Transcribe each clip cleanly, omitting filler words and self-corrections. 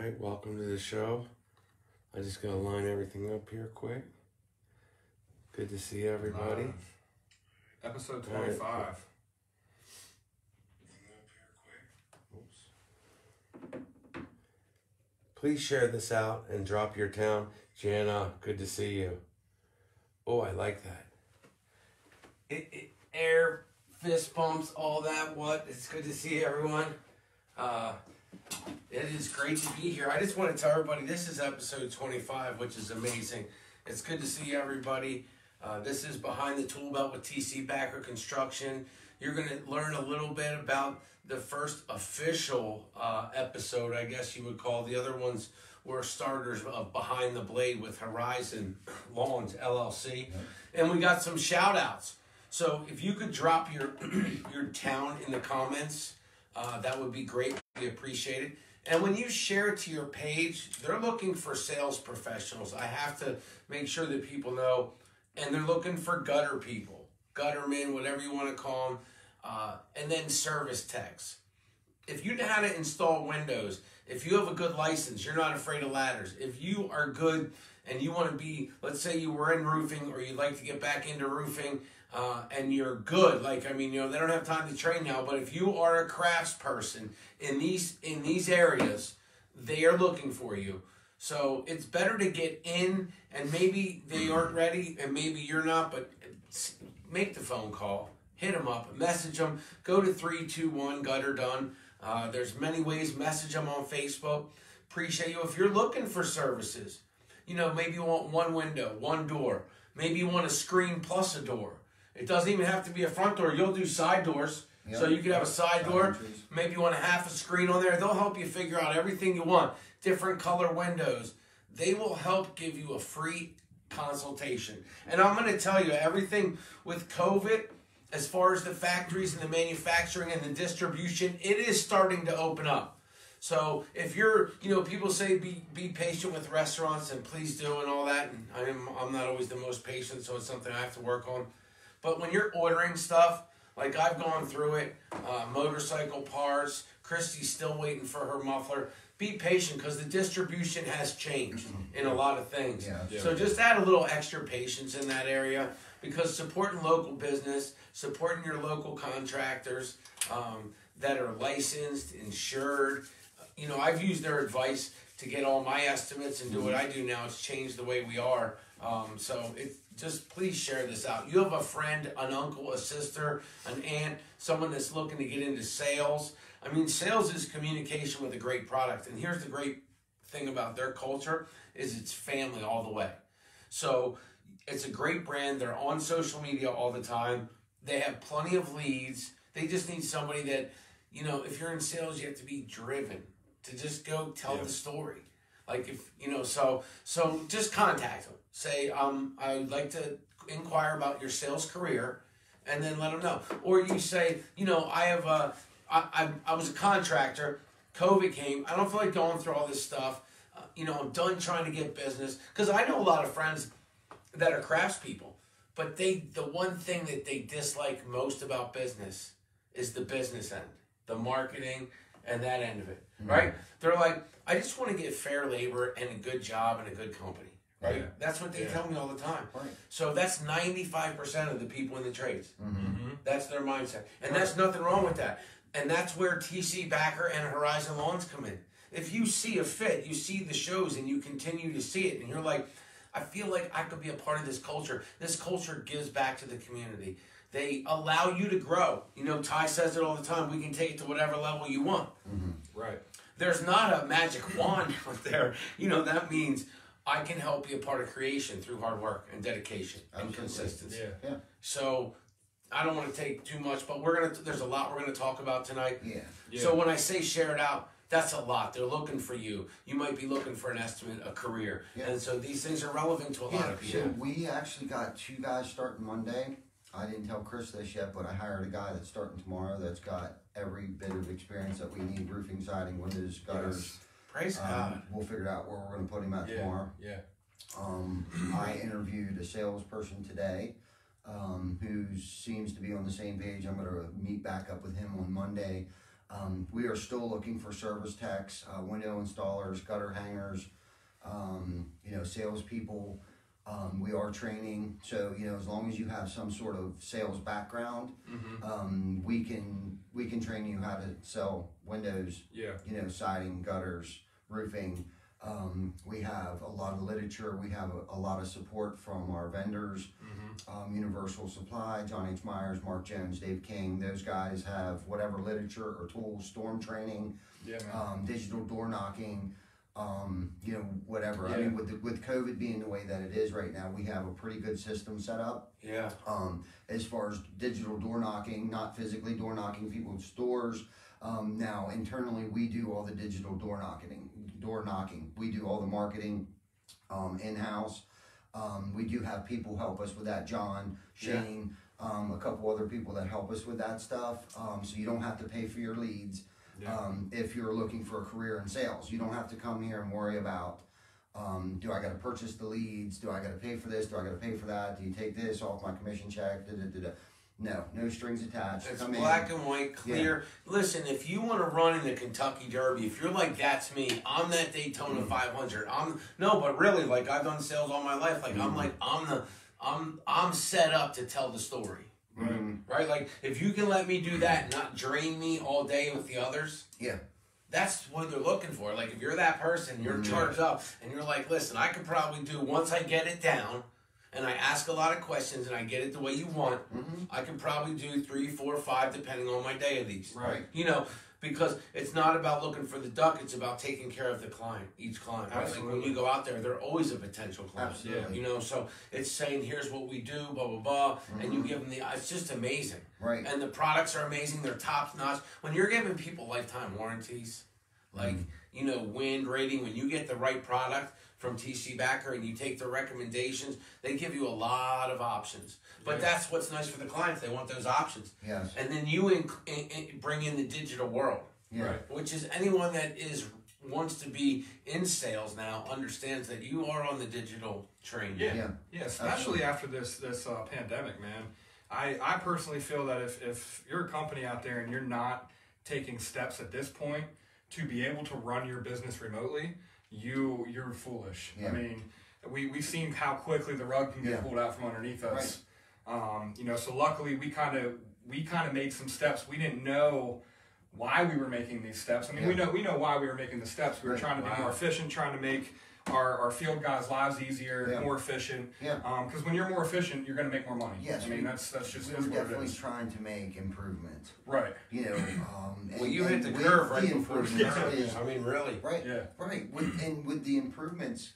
right, welcome to the show. I just gotta line everything up here quick. Good to see everybody. Episode 25. Right. Please share this out and drop your town. Jana, good to see you. Oh, I like that. Air, fist pumps, all that. What? It's good to see everyone. It is great to be here. I just want to tell everybody this is episode 25, which is amazing. It's good to see everybody. This is Behind the ToolBelt with TC Backer Construction. You're going to learn a little bit about the first official episode, I guess you would call. The other ones were starters of Behind the Blade with Horizon Lawns LLC. And we got some shout outs. So if you could drop your town in the comments, that would be great. We appreciate it. And when you share it to your page, they're looking for sales professionals. I have to make sure that people know. And they're looking for gutter people, guttermen, whatever you want to call them. And then service techs. If you know how to install windows, if you have a good license, you're not afraid of ladders. If you are good and you want to be, let's say you were in roofing or you'd like to get back into roofing and you're good, like, I mean, you know, they don't have time to train now, but if you are a crafts person in these areas, they are looking for you. So it's better to get in, and maybe they aren't ready and maybe you're not, but make the phone call, hit them up, message them, go to 321 Gutter Done. There's many ways, message them on Facebook. Appreciate you. If you're looking for services, you know, maybe you want one window, one door. Maybe you want a screen plus a door. It doesn't even have to be a front door. You'll do side doors. Yep. So you could have a side door. Maybe you want a half a screen on there. They'll help you figure out everything you want. Different color windows. They will help give you a free consultation. And I'm going to tell you, everything with COVID, as far as the factories and the manufacturing and the distribution, it is starting to open up. So if you're, you know, people say be patient with restaurants, and please do, and all that. And I'm not always the most patient, so it's something I have to work on. But when you're ordering stuff, like I've gone through it, motorcycle parts, Christy's still waiting for her muffler. Be patient, because the distribution has changed in a lot of things. Yeah. So just add a little extra patience in that area, because supporting local business, supporting your local contractors that are licensed, insured. You know, I've used their advice to get all my estimates and do what I do now. It's changed the way we are. So just please share this out. You have a friend, an uncle, a sister, an aunt, someone that's looking to get into sales. I mean, sales is communication with a great product. And here's the great thing about their culture is it's family all the way. So it's a great brand. They're on social media all the time. They have plenty of leads. They just need somebody that, you know, if you're in sales, you have to be driven to just go tell the story. Like, if, you know, so just contact them. Say, I would like to inquire about your sales career, and then let them know. Or you say, you know, I was a contractor. COVID came. I don't feel like going through all this stuff. You know, I'm done trying to get business. Because I know a lot of friends that are craftspeople, but the one thing that they dislike most about business is the business end, the marketing and that end of it, right? They're like, I just want to get fair labor and a good job and a good company, right? Yeah. That's what they tell me all the time. Right. So that's 95% of the people in the trades. That's their mindset. And that's nothing wrong with that. And that's where TC Backer and Horizon Lawns come in. If you see a fit, you see the shows and you continue to see it, and you're like, I feel like I could be a part of this culture. This culture gives back to the community. They allow you to grow. You know, Ty says it all the time. We can take it to whatever level you want. Right. There's not a magic wand out there. You know, that means I can help be a part of creation through hard work and dedication and consistency. Yeah. So I don't want to take too much, but there's a lot we're going to talk about tonight. Yeah. So when I say share it out, that's a lot. They're looking for you. You might be looking for an estimate, a career. Yeah. And so these things are relevant to a lot of people. So we actually got 2 guys starting Monday. I didn't tell Chris this yet, but I hired a guy that's starting tomorrow that's got every bit of experience that we need: roofing, siding, windows, gutters. Yes. Praise God. We'll figure out where we're going to put him at tomorrow. Yeah. I interviewed a salesperson today who seems to be on the same page. I'm going to meet back up with him on Monday. We are still looking for service techs, window installers, gutter hangers, salespeople. We are training, so as long as you have some sort of sales background, we can train you how to sell windows, siding, gutters, roofing. We have a lot of literature. We have a lot of support from our vendors, Universal Supply, John H. Myers, Mark Jones, Dave King. Those guys have whatever literature or tools, storm training, digital door knocking, whatever. I mean, with COVID being the way that it is right now, we have a pretty good system set up. Yeah. As far as digital door knocking, not physically door knocking people's doors. Now internally, we do all the digital door knocking. We do all the marketing in-house. We do have people help us with that. John, Shane, a couple other people that help us with that stuff. So you don't have to pay for your leads. If you're looking for a career in sales, you don't have to come here and worry about, do I got to purchase the leads? Do I got to pay for this? Do I got to pay for that? Do you take this off my commission check? No strings attached. It's black and white, clear. Yeah. Listen, if you want to run in the Kentucky Derby, if you're like, that's me, I'm that Daytona 500. But really, like, I've done sales all my life. Like, I'm set up to tell the story. Right? Like, if you can let me do that and not drain me all day with the others. Yeah. That's what they're looking for. Like, if you're that person, you're charged up, and you're like, listen, I could probably do, once I get it down, and I ask a lot of questions, and I get it the way you want, I can probably do 3, 4, 5, depending on my day of these. Right. Because it's not about looking for the duck, it's about taking care of the client, each client. Right? Like, when you go out there, they're always a potential client. Absolutely. So it's saying, here's what we do, blah, blah, blah, and you give them it's just amazing. Right. And the products are amazing, they're top notch. When you're giving people lifetime warranties, like, wind rating, when you get the right product from TC Backer and you take the recommendations, they give you a lot of options. But that's what's nice for the clients. They want those options. Yes. And then you bring in the digital world, which is anyone that wants to be in sales now understands that you are on the digital train. Yeah, especially after this pandemic, man. I personally feel that if you're a company out there and you're not taking steps at this point to be able to run your business remotely, you're foolish. I mean, we've seen how quickly the rug can get pulled out from underneath us. So luckily we kind of made some steps. We didn't know why we were making these steps. I mean, we know why we were making the steps. We were trying to be more efficient, trying to make our field guys' lives easier, more efficient. Because when you're more efficient, you're going to make more money. Yes, I mean, that's just we're definitely trying to make improvements. Right. Well, you hit the curve right before I mean, really. Right. Yeah. Right. With the improvements,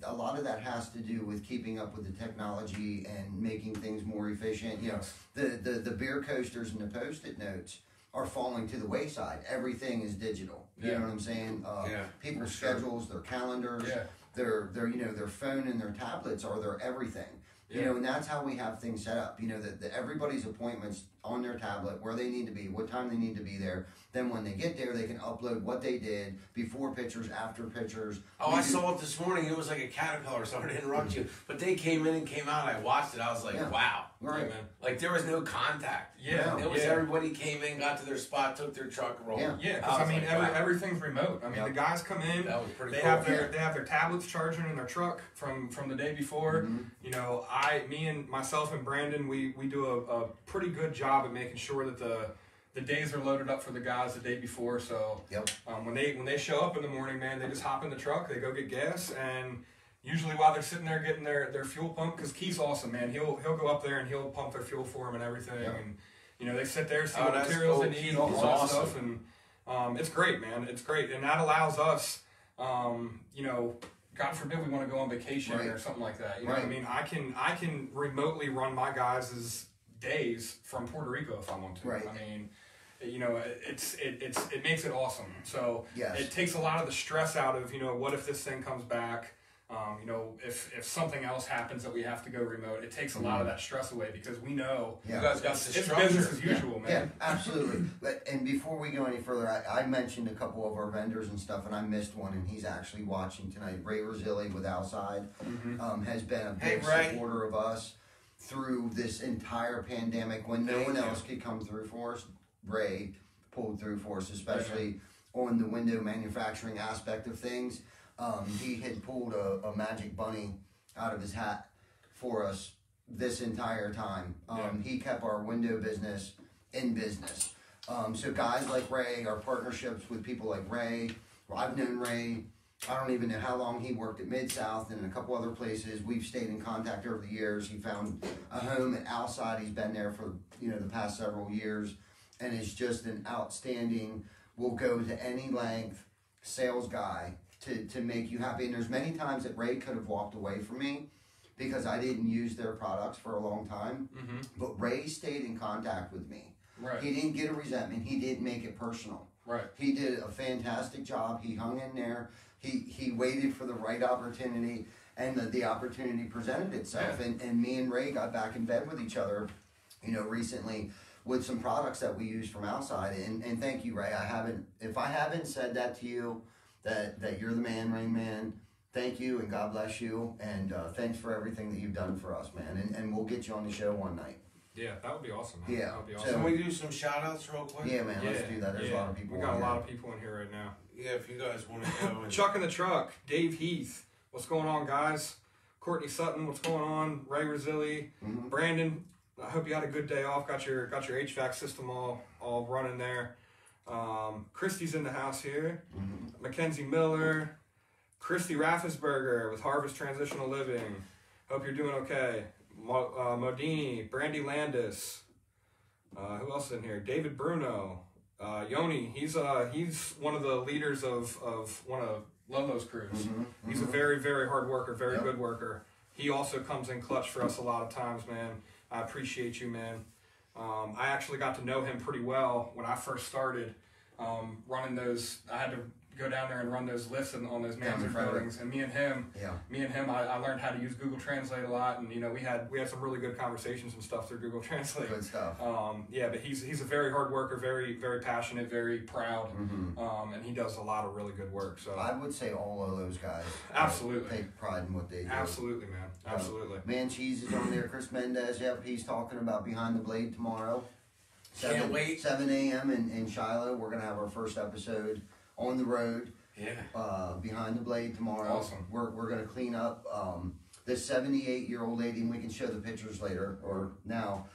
a lot of that has to do with keeping up with the technology and making things more efficient. The beer coasters and the Post-it notes are falling to the wayside. Everything is digital. You know what I'm saying? People's schedules, their calendars, their phone and their tablets are their everything. And that's how we have things set up. That everybody's appointments on their tablet, where they need to be, what time they need to be there. Then when they get there, they can upload what they did, before pictures, after pictures. Oh, I saw it this morning. It was like a caterpillar. Sorry to interrupt you, but they came in and came out. I watched it. I was like, wow. Right. Like, there was no contact. It was everybody came in, got to their spot, took their truck, rolled. Because I mean, everything's remote. I mean, the guys come in. That was pretty cool. They have their tablets charging in their truck from the day before. Me and myself and Brandon, we do a pretty good job at making sure that the days are loaded up for the guys the day before. So when they show up in the morning, man, they just hop in the truck, they go get gas, and usually while they're sitting there getting their fuel pump, because Keith's awesome, man. He'll go up there and he'll pump their fuel for them and everything. And they sit there, see what materials they need, all that stuff, and it's great, man. It's great, and that allows us, God forbid we want to go on vacation or something like that. You know what I mean? I can remotely run my guys' days from Puerto Rico if I want to. I mean, it makes it awesome. So it takes a lot of the stress out of, what if this thing comes back? If something else happens that we have to go remote, it takes a lot of that stress away, because we know you guys got it's business as usual, man. Yeah, absolutely. And before we go any further, I mentioned a couple of our vendors and stuff, and I missed one, and he's actually watching tonight. Ray Rosilli with Outside has been a big supporter of us through this entire pandemic when no one else could come through for us. Ray pulled through for us, especially on the window manufacturing aspect of things. He had pulled a magic bunny out of his hat for us this entire time. He kept our window business in business. So guys like Ray, our partnerships with people like Ray, I've known Ray, I don't even know how long he worked at Mid-South and a couple other places. We've stayed in contact over the years. He found a home at Outside. He's been there for, you know, the past several years and is just an outstanding, will go to any length sales guy to make you happy. And there's many times that Ray could have walked away from me because I didn't use their products for a long time. But Ray stayed in contact with me. Right. He didn't get a resentment. He didn't make it personal. Right. He did a fantastic job. He hung in there. He waited for the right opportunity, and the opportunity presented itself. And me and Ray got back in bed with each other, you know, recently with some products that we use from Outside. And thank you, Ray. If I haven't said that to you, that you're the man, Rain Man, thank you, and God bless you. And thanks for everything that you've done for us, man. And we'll get you on the show one night. Yeah, that would be awesome, man. Yeah. That would be awesome. Can we do some shout outs real quick? Yeah, man, let's do that. There's a lot of people. We got a lot of people in here right now. Yeah, if you guys want to go. And Chuck in the Truck, Dave Heath, what's going on, guys? Courtney Sutton, what's going on? Ray Rosilli, Brandon, I hope you had a good day off. Got your HVAC system all running there. Christy's in the house here. Mackenzie Miller, Christy Raffensberger with Harvest Transitional Living. Hope you're doing okay. Modini, Brandy Landis. Who else is in here? David Bruno. Yoni, he's one of the leaders of one of Lolo's crews. He's a very, very hard worker, very good worker. He also comes in clutch for us a lot of times, man. I appreciate you, man. I actually got to know him pretty well when I first started running those. I had to go down there and run those lists on those manager buildings, and me and him, I learned how to use Google Translate a lot, and you know we had some really good conversations and stuff through Google Translate. Good stuff. But he's a very hard worker, very very passionate, very proud, and he does a lot of really good work. So I would say all of those guys absolutely take pride in what they do. Absolutely, man. Absolutely. Man Cheese is on there. Chris Mendez, he's talking about Behind the Blade tomorrow. Can't wait. 7 a.m. in Shiloh. We're gonna have our first episode on the road. Behind the Blade tomorrow. Awesome. We're gonna clean up this 78-year-old lady, and we can show the pictures later or now.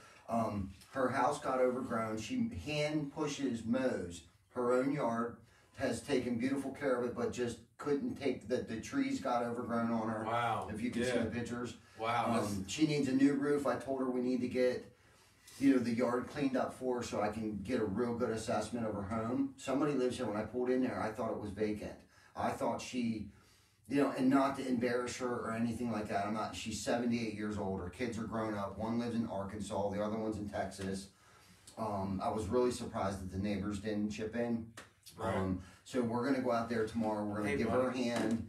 Her house got overgrown. She hand pushes mows her own yard, has taken beautiful care of it, but just couldn't take the trees got overgrown on her. Wow. If you can see the pictures. Wow. She needs a new roof. I told her we need to get the yard cleaned up for her so I can get a real good assessment of her home. Somebody lives here. When I pulled in there, I thought it was vacant. I thought she, and not to embarrass her or anything like that. She's 78 years old. Her kids are grown up. One lives in Arkansas. The other one's in Texas. I was really surprised that the neighbors didn't chip in. Right. So we're going to go out there tomorrow. We're going to give her a hand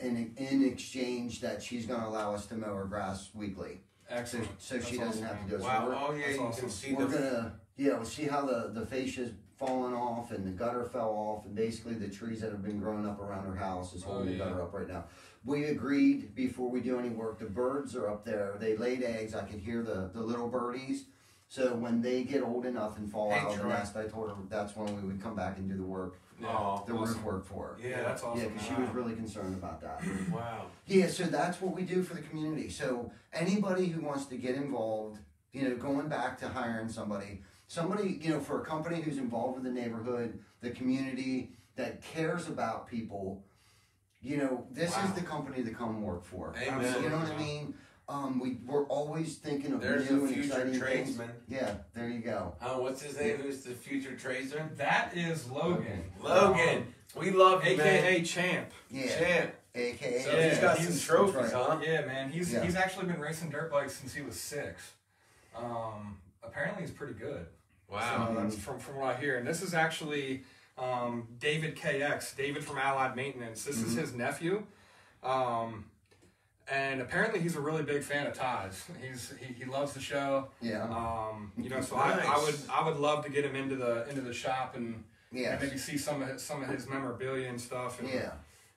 in exchange that she's going to allow us to mow her grass weekly. Excellent. So she doesn't have to do it. Wow. So you can see we're gonna we'll see how the fascia's fallen off and the gutter fell off, and basically the trees that have been growing up around her house is holding the gutter up right now. We agreed before we do any work. The birds are up there. They laid eggs. I could hear the little birdies. So when they get old enough and fall out of the nest, I told her that's when we would come back and do the work. Roof work for her. Yeah, that's awesome. Yeah, because she was really concerned about that. Wow. Yeah, so that's what we do for the community. So anybody who wants to get involved, going back to hiring somebody, for a company who's involved with the neighborhood, the community, that cares about people, this is the company to come work for. Amen. You know what I mean? We're always thinking of There's new a and future exciting tradesman. things. Yeah, there you go. What's his name? Who's the future tradesman? That is Logan. Logan. We love you, AKA man. Champ. Yeah. Champ. AKA. So he's got some trophies, huh? Yeah, man. He's actually been racing dirt bikes since he was 6. Apparently he's pretty good. Wow. So that's from what I hear. And this is actually David KX, David from Allied Maintenance. This is his nephew. And apparently he's a really big fan of Ty's. He loves the show. Yeah. So Nice. I would love to get him into the shop and Yes. maybe see some of his memorabilia and stuff. And,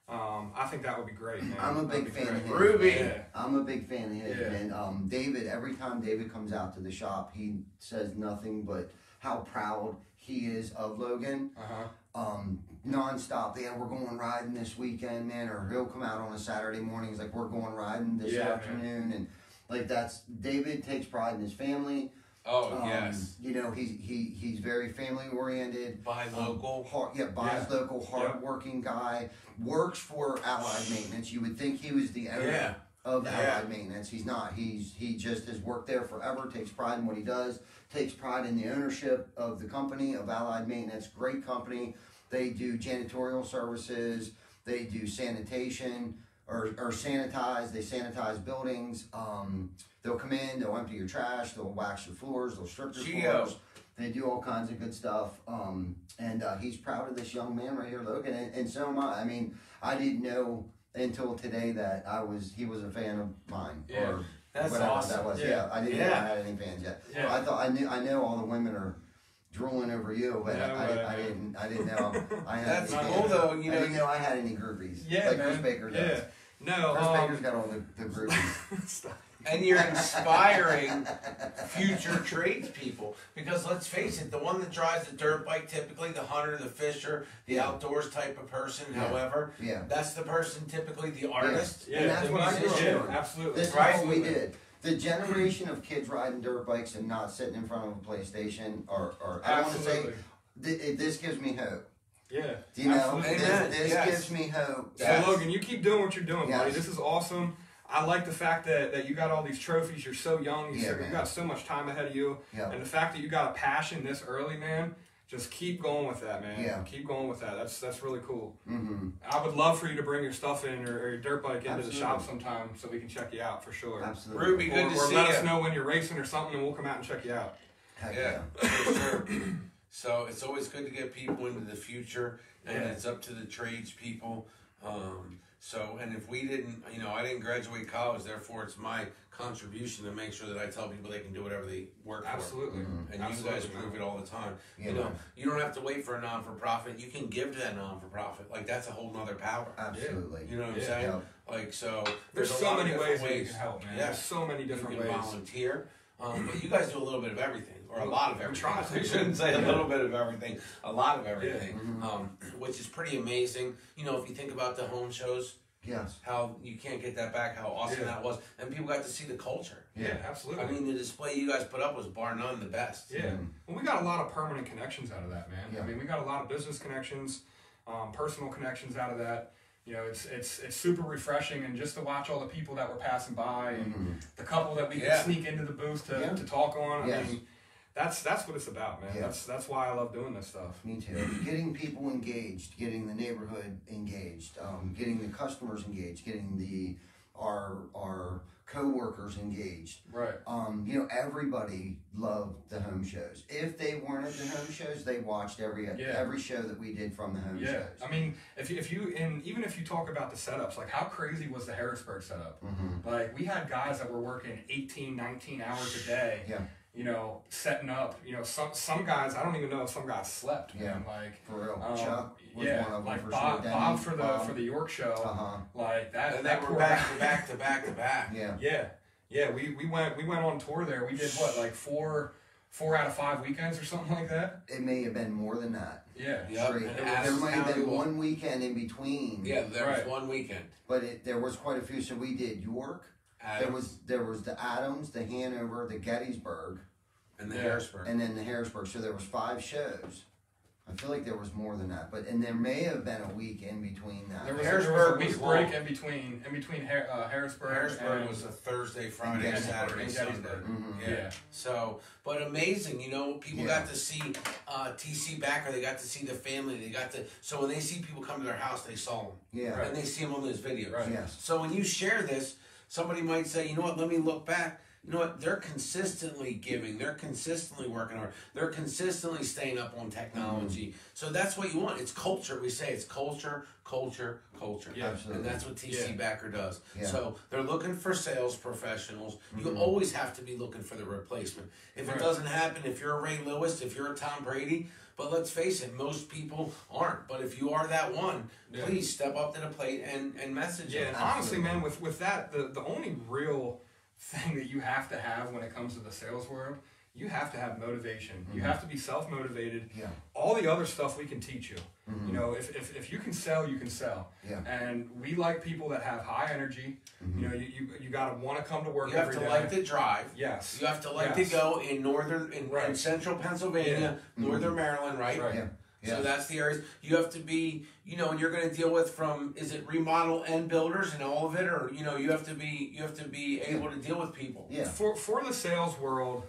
I think that would be great, man. I'm a big fan of his. Ruby. Yeah. I'm a big fan of his. Yeah. And David, every time David comes out to the shop, he says nothing but how proud he is of Logan. Nonstop. Yeah, we're going riding this weekend, man. Or he'll come out on a Saturday morning. He's like, we're going riding this afternoon, and like David takes pride in his family. Oh yes. You know, he's very family oriented. Buy local. Buys local, hardworking guy. Works for Allied Maintenance. You would think he was the owner of Allied Maintenance. He's not. He just has worked there forever. Takes pride in what he does. Takes pride in the ownership of the company of Allied Maintenance. Great company. They do janitorial services. They do sanitation or sanitize. They sanitize buildings. They'll come in, they'll empty your trash, they'll wax your floors, they'll strip your floors. They do all kinds of good stuff. And he's proud of this young man right here, Logan, and so am I. I mean, I didn't know until today that he was a fan of mine. Yeah. Or that's whatever awesome. that was. Yeah, I didn't know I had any fans yet. Yeah. I thought I know all the women are drooling over you, but I didn't know I had That's any cool fans. though, you know. I didn't know I had any groupies. Yeah, like man. Chris Baker does. No, Chris Baker's got all the groupies. And you're inspiring future tradespeople, because let's face it, the one that drives the dirt bike, typically the hunter, the fisher, the outdoors type of person, however, that's the person, typically the artist. And that's what I grew up doing. Absolutely. This is what we did. The generation of kids riding dirt bikes and not sitting in front of a PlayStation, or I want to say, this gives me hope. Yeah. Do you know? This gives me hope. So Logan, you keep doing what you're doing, buddy. Yes. This is awesome. I like the fact that you got all these trophies. You're so young. You've got so much time ahead of you. Yeah. And the fact that you got a passion this early, man, just keep going with that, man. Yeah. Keep going with that. That's really cool. Mm-hmm. I would love for you to bring your stuff in or your dirt bike into the shop sometime so we can check you out for sure. Absolutely. Ruby, good to see you. Or let us know when you're racing or something and we'll come out and check you out. Heck yeah. For sure. So it's always good to get people into the future, and it's up to the tradespeople. So, and if we didn't, you know, I didn't graduate college, therefore it's my contribution to make sure that I tell people they can do whatever they work for. Absolutely. And you guys prove it all the time. You know, you don't have to wait for a non-for-profit. You can give to that non-for-profit. Like, that's a whole nother power. Absolutely. You know what I'm saying? Yeah. Like, so there's so many ways that you can help, man. Yeah. There's so many different you can ways. volunteer. But you guys do a little bit of everything, or a lot of everything. I shouldn't say a little bit of everything, a lot of everything, which is pretty amazing. You know, if you think about the home shows, how you can't get that back, how awesome that was, and people got to see the culture. Yeah, absolutely. I mean, the display you guys put up was bar none the best. Yeah, well, we got a lot of permanent connections out of that, man. I mean, we got a lot of business connections, personal connections out of that. You know, it's super refreshing, and just to watch all the people that were passing by, and the couple that we could sneak into the booth to talk on. I mean, that's what it's about, man. That's why I love doing this stuff. Me too. Getting people engaged, getting the neighborhood engaged, getting the customers engaged, getting our co-workers engaged. Right. You know, everybody loved the home shows. If they weren't at the home shows, they watched every show that we did from the home shows. I mean, even if you talk about the setups, like how crazy was the Harrisburg setup? Like we had guys that were working 18, 19 hours a day. You know, setting up. You know, some guys, I don't even know if some guys slept. Man. Like for real. Chuck was one of them like for Bob, sure. Bob for the York show. Like that. And they were back to back. Yeah. We went on tour there. We did what, like four out of 5 weekends or something like that. It may have been more than that. Yeah. There might have been one weekend in between. Yeah, there was one weekend. But there was quite a few. So we did York. There was the Adams, the Hanover, the Gettysburg, and the Harrisburg, and then the Harrisburg. So there was 5 shows. I feel like there was more than that, and there may have been a week in between that. There was a week break in between Harrisburg. Harrisburg was a Thursday, Friday, Saturday, Sunday. Yeah. So, but amazing, you know, people got to see TC Backer. They got to see the family. So when they see people come to their house, they saw them. Yeah. And they see them on those videos. Right. Yes. So when you share this, somebody might say, you know what? Let me look back. You know what? They're consistently giving. They're consistently working hard. They're consistently staying up on technology. So that's what you want. It's culture. We say it's culture. Yeah, absolutely. And that's what TC Backer does. Yeah. So they're looking for sales professionals. You always have to be looking for the replacement. If it doesn't happen, if you're a Ray Lewis, if you're a Tom Brady, but let's face it, most people aren't. But if you are that one, please step up to the plate and message them. And honestly, man, with that, the only real thing that you have to have when it comes to the sales world, you have to have motivation. You have to be self-motivated. Yeah. All the other stuff we can teach you. You know, if you can sell, you can sell. Yeah. And we like people that have high energy. You know, you got to want to come to work You have to like to drive. Yes. You have to like to go in in central Pennsylvania, northern Maryland, right? Right. Yeah. So that's the areas you have to be, you know, and you're going to deal with from, is it remodel and builders and all of it, or, you know, you have to be able to deal with people. Yeah. For the sales world,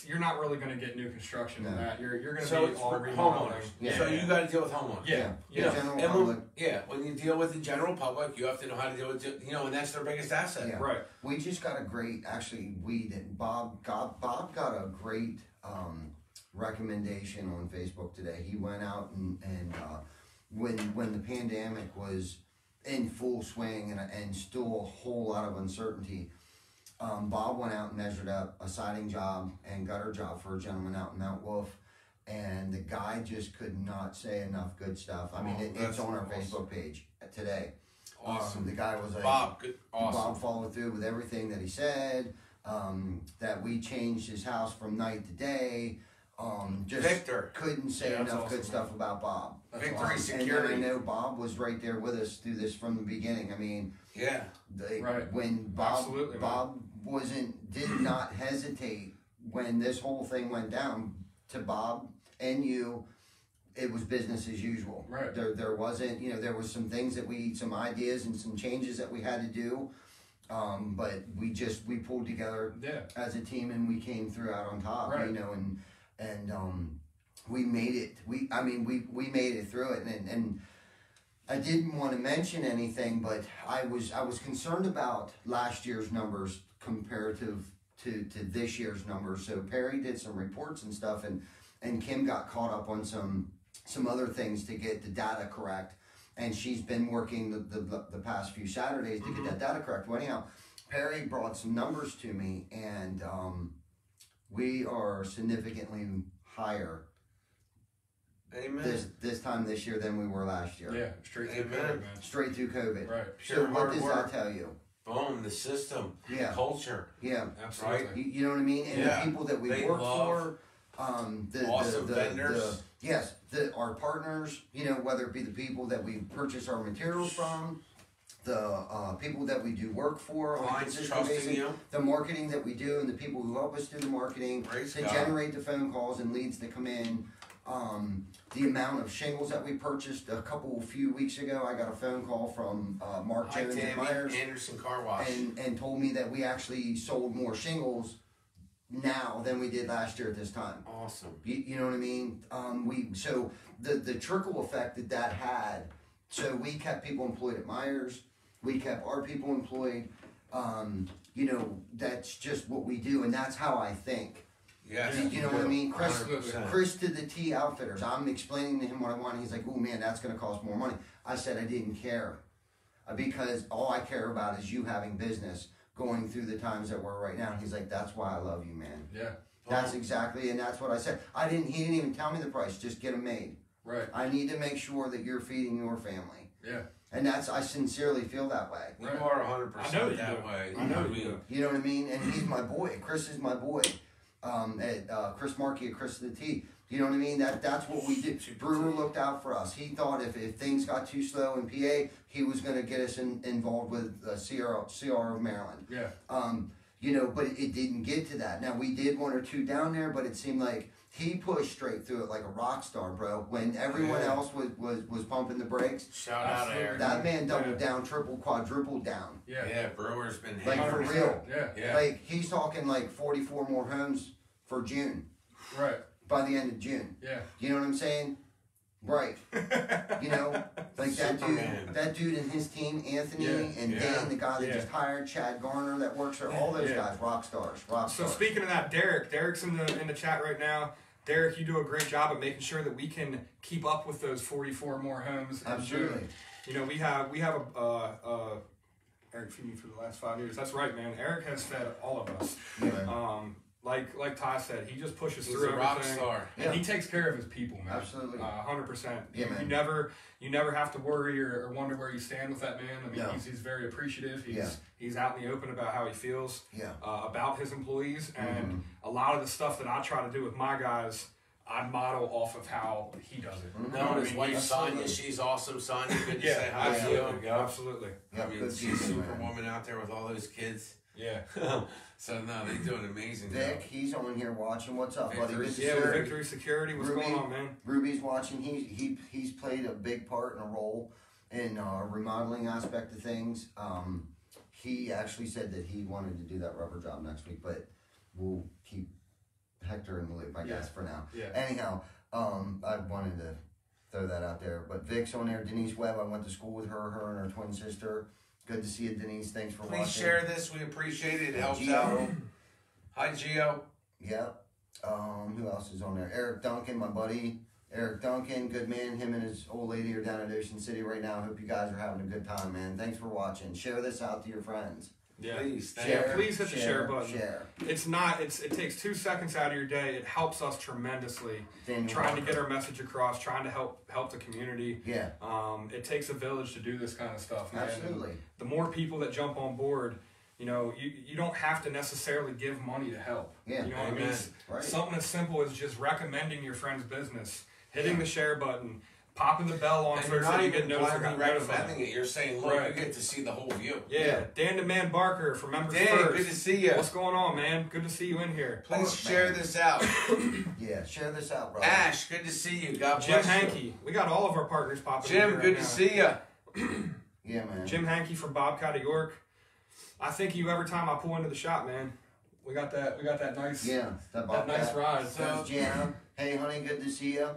you're not really going to get new construction in that. You're going to be all remodeling. Homeowners. Yeah. So you got to deal with homeowners. Yeah. When you deal with the general public, you have to know how to deal with, you know, and that's their biggest asset. Yeah. Right. We just got a great, actually, Bob got a great recommendation on Facebook today. He went out and when the pandemic was in full swing and still a whole lot of uncertainty, Bob went out and measured up a siding job and gutter job for a gentleman out in Mount Wolf, and the guy just could not say enough good stuff. I mean, it's on our Facebook page today. Awesome. The guy was like, Bob followed through with everything that he said, that we changed his house from night to day. Just Victor couldn't say enough good stuff about Bob. Victory awesome. Security. And I know Bob was right there with us through this from the beginning. I mean, when Bob did not hesitate when this whole thing went down to Bob and you. It was business as usual. Right. There wasn't, you know, there was some things some ideas and some changes that we had to do. But we pulled together as a team and we came through out on top, right. You know, and we made it. We made it through it. And I didn't want to mention anything, but I was concerned about last year's numbers comparative to this year's numbers. So Perry did some reports and stuff, and Kim got caught up on some other things to get the data correct. And she's been working the past few Saturdays to get that data correct. Well, anyhow, Perry brought some numbers to me, and we are significantly higher this time this year than we were last year. Yeah, straight through COVID, man. Straight through COVID. Right. So what does that tell you? Boom, the system, culture. Yeah. Absolutely. Right? You know what I mean? And the people that we work for, awesome vendors. Our partners, you know, whether it be the people that we purchase our materials from, the people that we do work for on a consistent basis, the marketing that we do, and the people who help us do the marketing generate the phone calls and leads that come in. The amount of shingles that we purchased a few weeks ago, I got a phone call from Mark Jones at Myers, Anderson Car Wash, and told me that we actually sold more shingles now than we did last year at this time. Awesome. You know what I mean? So the trickle effect that had. So we kept people employed at Myers. We kept our people employed. You know, that's just what we do, and that's how I think. Yes. You know what I mean? Chris to the T Outfitters. I'm explaining to him what I want. He's like, "Oh man, that's going to cost more money." I said I didn't care because all I care about is you having business going through the times that we're right now. And he's like, "That's why I love you, man." Yeah. That's exactly, and that's what I said. He didn't even tell me the price. Just get them made. Right. I need to make sure that you're feeding your family. Yeah. And I sincerely feel that way. You are 100% that way. I know you do. You know what I mean? And he's my boy. Chris is my boy. Chris Markey at Chris to the T. You know what I mean? That's what we did. Brewer looked out for us. He thought if things got too slow in PA, he was going to get us involved with CR of Maryland. Yeah. You know, but it didn't get to that. Now, we did one or two down there, but it seemed like he pushed straight through it like a rock star, bro. When everyone else was pumping the brakes. Shout out to Eric. That man doubled down, triple, quadrupled down. Yeah. Yeah, Brewer's been like for real. Yeah. Like he's talking like 44 more homes for June. Right. By the end of June. Yeah. You know what I'm saying? Right. You know, like that dude and his team, Anthony and Dan, the guy that just hired, Chad Garner that works there, all those guys, rock stars. So speaking of that, Derek's in the chat right now. Derek, you do a great job of making sure that we can keep up with those 44 more homes. Absolutely. You know, we have Eric feeding me for the last 5 years. That's right, man. Eric has fed all of us. Yeah. like Ty said, he just pushes He's through a everything. rock star. And he takes care of his people, man. Absolutely. 100%. Yeah, man. You never have to worry or wonder where you stand with that man. I mean, No. he's very appreciative. Yeah. He's out in the open about how he feels Yeah. about his employees. And a lot of the stuff that I try to do with my guys, I model off of how he does it. No, his wife Absolutely. Sonia, she's awesome. Sonia, good to say hi to absolutely. you. Absolutely. Yeah, I mean, good she's people, man. superwoman out there with all those kids. Yeah. So no, they do an amazing Vic, job. he's on here watching. What's up, buddy? Victory. Good to Yeah, see with you. Victory Security, what's Ruby. going on, man? Ruby's watching. He's played a big part and a role in remodeling aspect of things. He actually said that he wanted to do that rubber job next week, but we'll keep Hector in the loop, I guess, for now. Yeah. Anyhow, I wanted to throw that out there. But Vic's on there. Denise Webb, I went to school with her and her twin sister. Good to see you, Denise. Thanks for watching. Please share this. We appreciate it. It helps Gio. out. Hi, Gio. Yep. Who else is on there? Eric Duncan, my buddy. Eric Duncan, good man. Him and his old lady are down at Ocean City right now. Hope you guys are having a good time, man. Thanks for watching. Share this out to your friends. Yeah. Please, Please hit the share button. Share. It takes 2 seconds out of your day. It helps us tremendously. Daniel trying to Walker. get our message across, trying to help the community. Yeah. It takes a village to do this kind of stuff, man. Absolutely. And the more people that jump on board, you don't have to necessarily give money to help. Yeah. You know what I mean? Amen. Right. Something as simple as just recommending your friend's business, hitting the share button, popping the bell on And so you're not you get even notified. blindly recommending it. You're saying, look, Right. you get to see the whole view. Yeah, Dan the Man Barker from Members Dan, First. good to see you. What's going on, man? Good to see you in here. Please share this out. Yeah, share this out, bro. Ash, good to see you. God Jim bless you. Hankey. We got all of our partners popping in Jim, here good right to now. see you. Yeah, man. Jim Hankey from Bobcat of York. I think you every time I pull into the shop, man. We got that nice Yeah, that nice ride. There's Jana. Hey, honey, good to see you.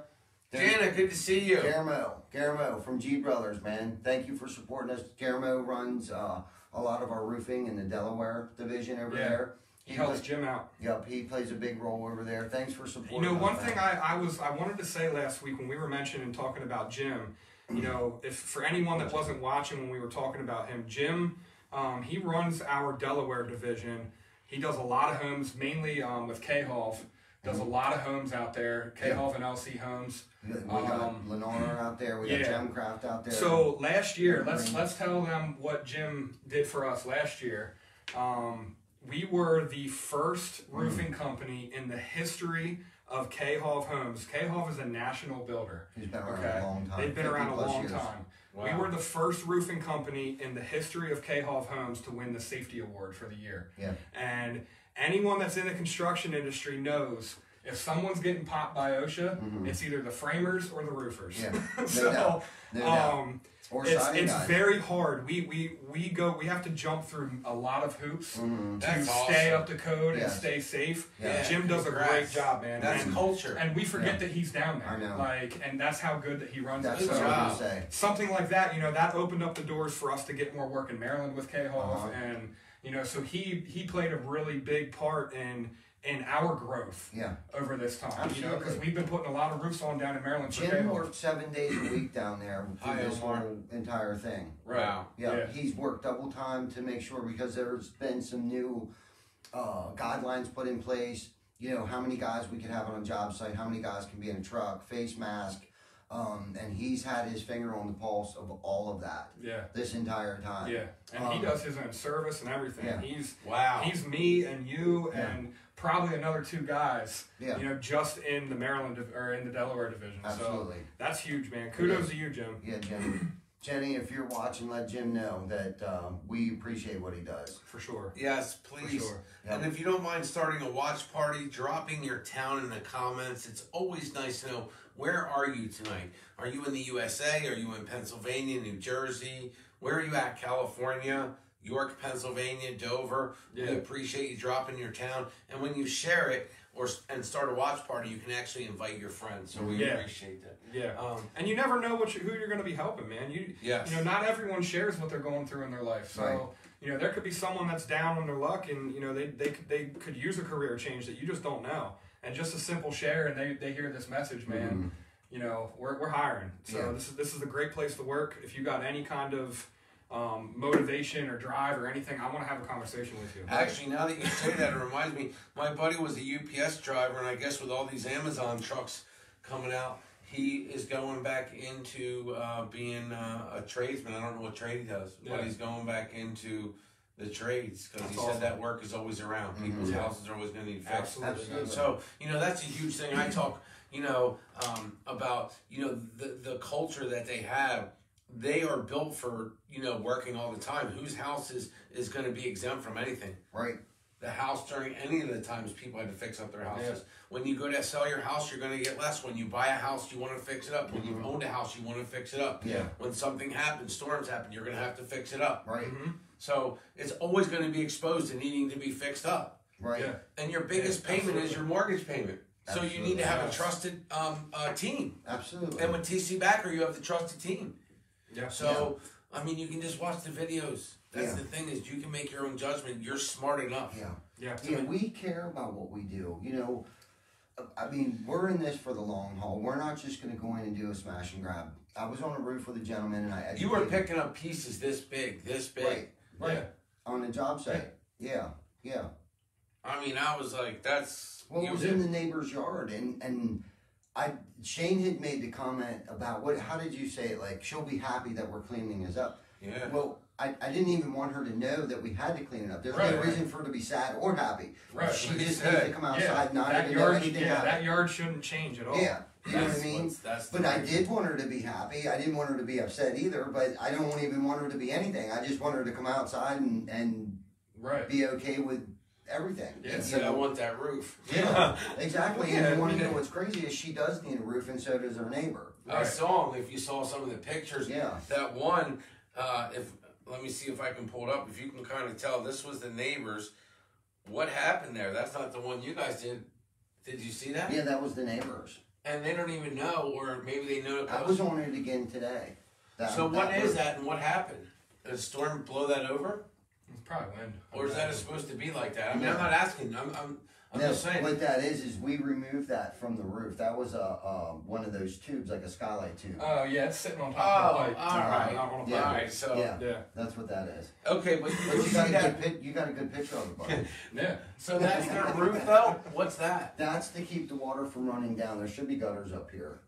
Jana, good to see you. Guillermo from G Brothers, man. Thank you for supporting us. Guillermo runs a lot of our roofing in the Delaware division over there. He helps Jim out. Yep, he plays a big role over there. Thanks for supporting us. One thing I wanted to say last week when we were mentioning talking about Jim, if for anyone that wasn't watching when we were talking about him, Jim, he runs our Delaware division. He does a lot of homes, mainly with K-Hov. Does a lot of homes out there, K-Hov and LC Homes. We got Lenore out there. We got Gemcraft out there. So last year, let's tell them what Jim did for us last year. We were the first roofing company in the history of K-Hov Homes. K-Hov is a national builder. He's been around a long time. They've been around a 50+ long years. time. Wow. We were the first roofing company in the history of K-Hov Homes to win the safety award for the year. Yeah. And anyone that's in the construction industry knows if someone's getting popped by OSHA, it's either the framers or the roofers. Yeah. So, No doubt. Or siding it's guys. very hard. We have to jump through a lot of hoops to That's stay awesome. up to code and Yes. stay safe. Yeah. Jim does a Congrats. great job, man. That's and, culture. and we forget that he's down there. I know. And that's how good that he runs That's it. what So, I was job. going to say. something like that, that opened up the doors for us to get more work in Maryland with K-Hov, and so he played a really big part in our growth over this time. Absolutely. Because we've been putting a lot of roofs on down in Maryland for Jim K-Hov. worked 7 days a week down there through Hi, this Omar. whole entire thing. Wow. Yeah, he's worked double time to make sure, because there's been some new guidelines put in place. How many guys we can have on a job site, how many guys can be in a truck, face mask, and he's had his finger on the pulse of all of that. This entire time. Yeah, and he does his own service and everything. Yeah. He's me and you and probably another 2 guys. Yeah. Just in the Maryland or in the Delaware division. Absolutely. So that's huge, man. Kudos to you, Jim. Yeah, Jim. Jenny, if you're watching, let Jim know that we appreciate what he does. For sure. Yes, please. For sure. Yep. And if you don't mind starting a watch party, dropping your town in the comments. It's always nice to know, where are you tonight? Are you in the USA? Are you in Pennsylvania, New Jersey? Where are you at? California, York, Pennsylvania, Dover? Yeah. We appreciate you dropping your town. And when you share it and start a watch party, you can actually invite your friends. So we appreciate that. Yeah. And you never know who you're going to be helping, man. Yes. Not everyone shares what they're going through in their life. So, Right. there could be someone that's down on their luck and, they could use a career change that you just don't know. And just a simple share and they hear this message, man, we're hiring. So this is a great place to work. If you got any kind of motivation or drive or anything, I want to have a conversation with you. Actually, now that you say that, it reminds me, my buddy was a UPS driver, and I guess with all these Amazon trucks coming out, he is going back into being a tradesman. I don't know what trade he does, but he's going back into the trades because he said that work is always around. People's houses are always going to need fixed. Absolutely. So, that's a huge thing. I talk, about, the culture that they have. They are built for, working all the time. Whose house is going to be exempt from anything? Right. The house during any of the times people had to fix up their houses. When you go to sell your house, you're going to get less. When you buy a house, you want to fix it up. When you've owned a house, you want to fix it up. Yeah. When something happens, storms happen, you're going to have to fix it up. Right. So it's always going to be exposed to needing to be fixed up. Right. Yeah. And your biggest payment is your mortgage payment. So you need to have a trusted team. Absolutely. And with TC Backer, you have the trusted team. Yeah. So, you can just watch the videos. That's the thing is you can make your own judgment. You're smart enough. Yeah, we care about what we do. We're in this for the long haul. We're not just going to go in and do a smash and grab. I was on a roof with a gentleman, and I educated. You were picking up pieces this big. Right. Yeah. On a job site. Yeah. I was like, that's... Well, it was in the neighbor's yard, and Shane had made the comment about, how did you say it? Like, she'll be happy that we're cleaning this up. Yeah. Well, I didn't even want her to know that we had to clean it up. There's no reason for her to be sad or happy. Right. She just needs to come outside, not even know anything happened. That yard shouldn't change at all. Yeah. You know what I mean? But I did want her to be happy. I didn't want her to be upset either, but I don't even want her to be anything. I just want her to come outside and be okay with everything. Yeah, said I want that roof. Yeah, exactly. And you want to know what's crazy is she does need a roof, and so does her neighbor. I saw him. If you saw some of the pictures, that one. Let me see if I can pull it up. If you can kind of tell, this was the neighbors. What happened there? That's not the one you guys did. Did you see that? Yeah, that was the neighbors. And they don't even know, or maybe they know. I was on it again today. So what is that, and what happened? Did a storm blow that over? It's probably wind. Or is that supposed to be like that? I'm not asking. I'm just saying. What that is we removed that from the roof. That was one of those tubes, like a skylight tube. Oh, yeah, it's sitting on top of the pipe. All right. All right, so. Yeah, that's what that is. Okay, but you got a good picture of it, buddy. Yeah. So that's their roof, though? What's that? That's to keep the water from running down. There should be gutters up here.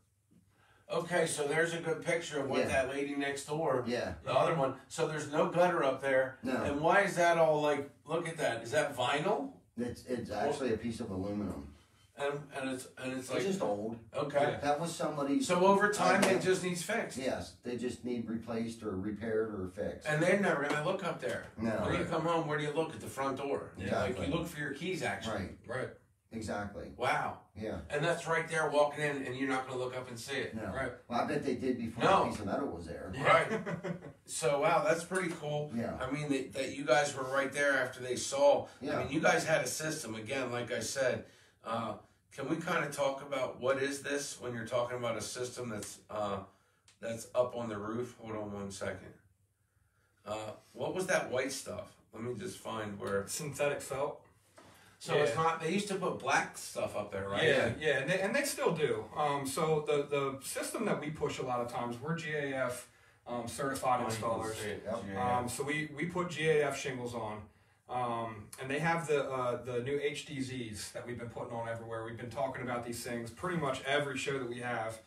Okay, so there's a good picture of what that lady next door, the other one. So there's no gutter up there. No. And why is that all like, look at that. Is that vinyl? It's actually a piece of aluminum. And it's like... It's just old. Okay. That was somebody's... So over time, it just needs fixed? Yes. They just need replaced or repaired or fixed. And they're never going to look up there. No. When you come home, where do you look? At the front door. Exactly. Like you look for your keys, actually. Right. Exactly. Wow. Yeah. And that's right there walking in, and you're not going to look up and see it. No. Right. Well, I bet they did before a piece of metal was there. Yeah. Right. So, wow, that's pretty cool. Yeah. I mean, that you guys were right there after they saw. Yeah. I mean, you guys had a system. Again, like I said, can we kind of talk about what is this when you're talking about a system that's up on the roof? Hold on one second. What was that white stuff? Let me just find where. Synthetic felt. So it's not. They used to put black stuff up there, right? Yeah, and they still do. So the system that we push a lot of times, we're GAF certified installers. So we put GAF shingles on, and they have the new HDZs that we've been putting on everywhere. We've been talking about these things pretty much every show that we have.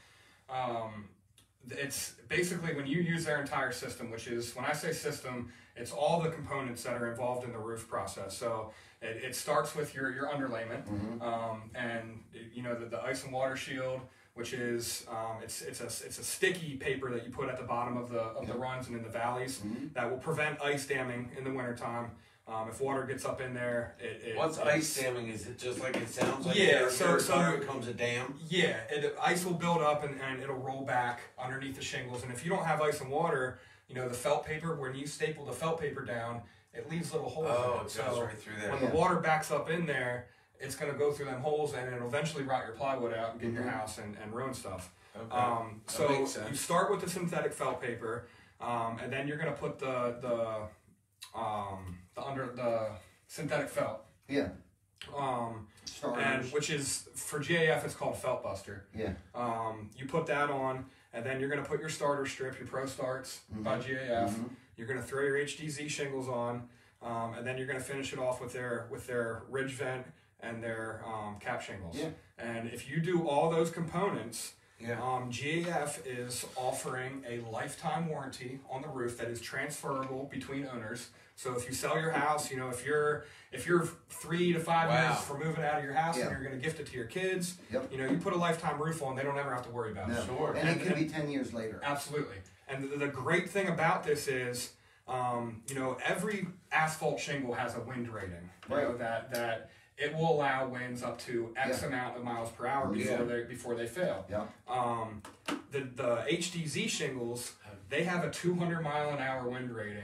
It's basically when you use their entire system, which is, when I say system, it's all the components that are involved in the roof process. So it starts with your underlayment, and the ice and water shield, which is it's a sticky paper that you put at the bottom of the runs and in the valleys that will prevent ice damming in the wintertime. If water gets up in there, what's ice damming? Is it just like it sounds like? Yeah, so it becomes a dam. Yeah, ice will build up and it'll roll back underneath the shingles. And if you don't have ice and water, the felt paper, when you staple the felt paper down, it leaves little holes in it. It goes right through there. When the water backs up in there, it's going to go through them holes and it'll eventually rot your plywood out and get your house and ruin stuff. Okay. So you start with the synthetic felt paper, and then you're going to put the synthetic felt. Yeah. And which is, for GAF, it's called Felt Buster. Yeah. You put that on, and then you're going to put your starter strip, your Pro Starts by GAF. You're going to throw your HDZ shingles on, and then you're going to finish it off with their ridge vent and their cap shingles. Yeah. And if you do all those components, GAF is offering a lifetime warranty on the roof that is transferable between owners. So if you sell your house, you know, if you're 3 to 5 years for moving out of your house and you're going to gift it to your kids, you know, you put a lifetime roof on, they don't ever have to worry about it. Sure. And it could be 10 years later. Absolutely. And the great thing about this is, you know, every asphalt shingle has a wind rating. You know, that it will allow winds up to X amount of miles per hour before they fail. The HDZ shingles, they have a 200-mile-an-hour wind rating,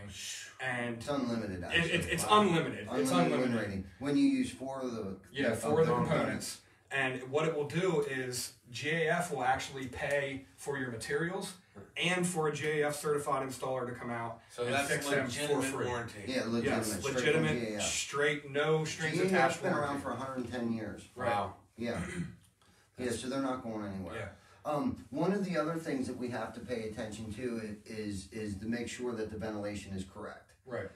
and it's unlimited. It's unlimited. It's unlimited wind rating when you use 4 of the 4 of the components. And what it will do is GAF will actually pay for your materials and for a GAF certified installer to come out and fix them for free. Warranty. Yeah, legitimate. Legitimate, straight, no strings attached. GAF's been around for 110 years. Wow. Yeah. Yeah, so they're not going anywhere. One of the other things that we have to pay attention to is to make sure that the ventilation is correct. Right.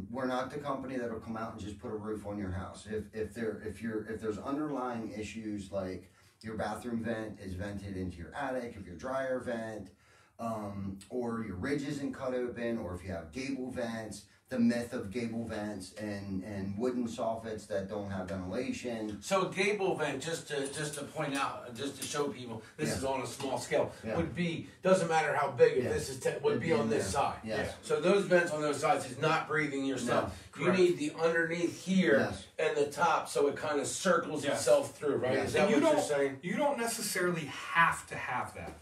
We're not the company that'll come out and just put a roof on your house. If there's underlying issues like your bathroom vent is vented into your attic, if your dryer vent, or your ridge isn't cut open, or if you have gable vents, the myth of gable vents and wooden soffits that don't have ventilation. So a gable vent, just to point out, just to show people, this is on a small scale, would be, doesn't matter how big, if this is, would be on this side. Yes. So those vents on those sides is not breathing your stuff. No, you need the underneath here and the top, so it kind of circles itself through, right? Is that what you're saying? You don't necessarily have to have that.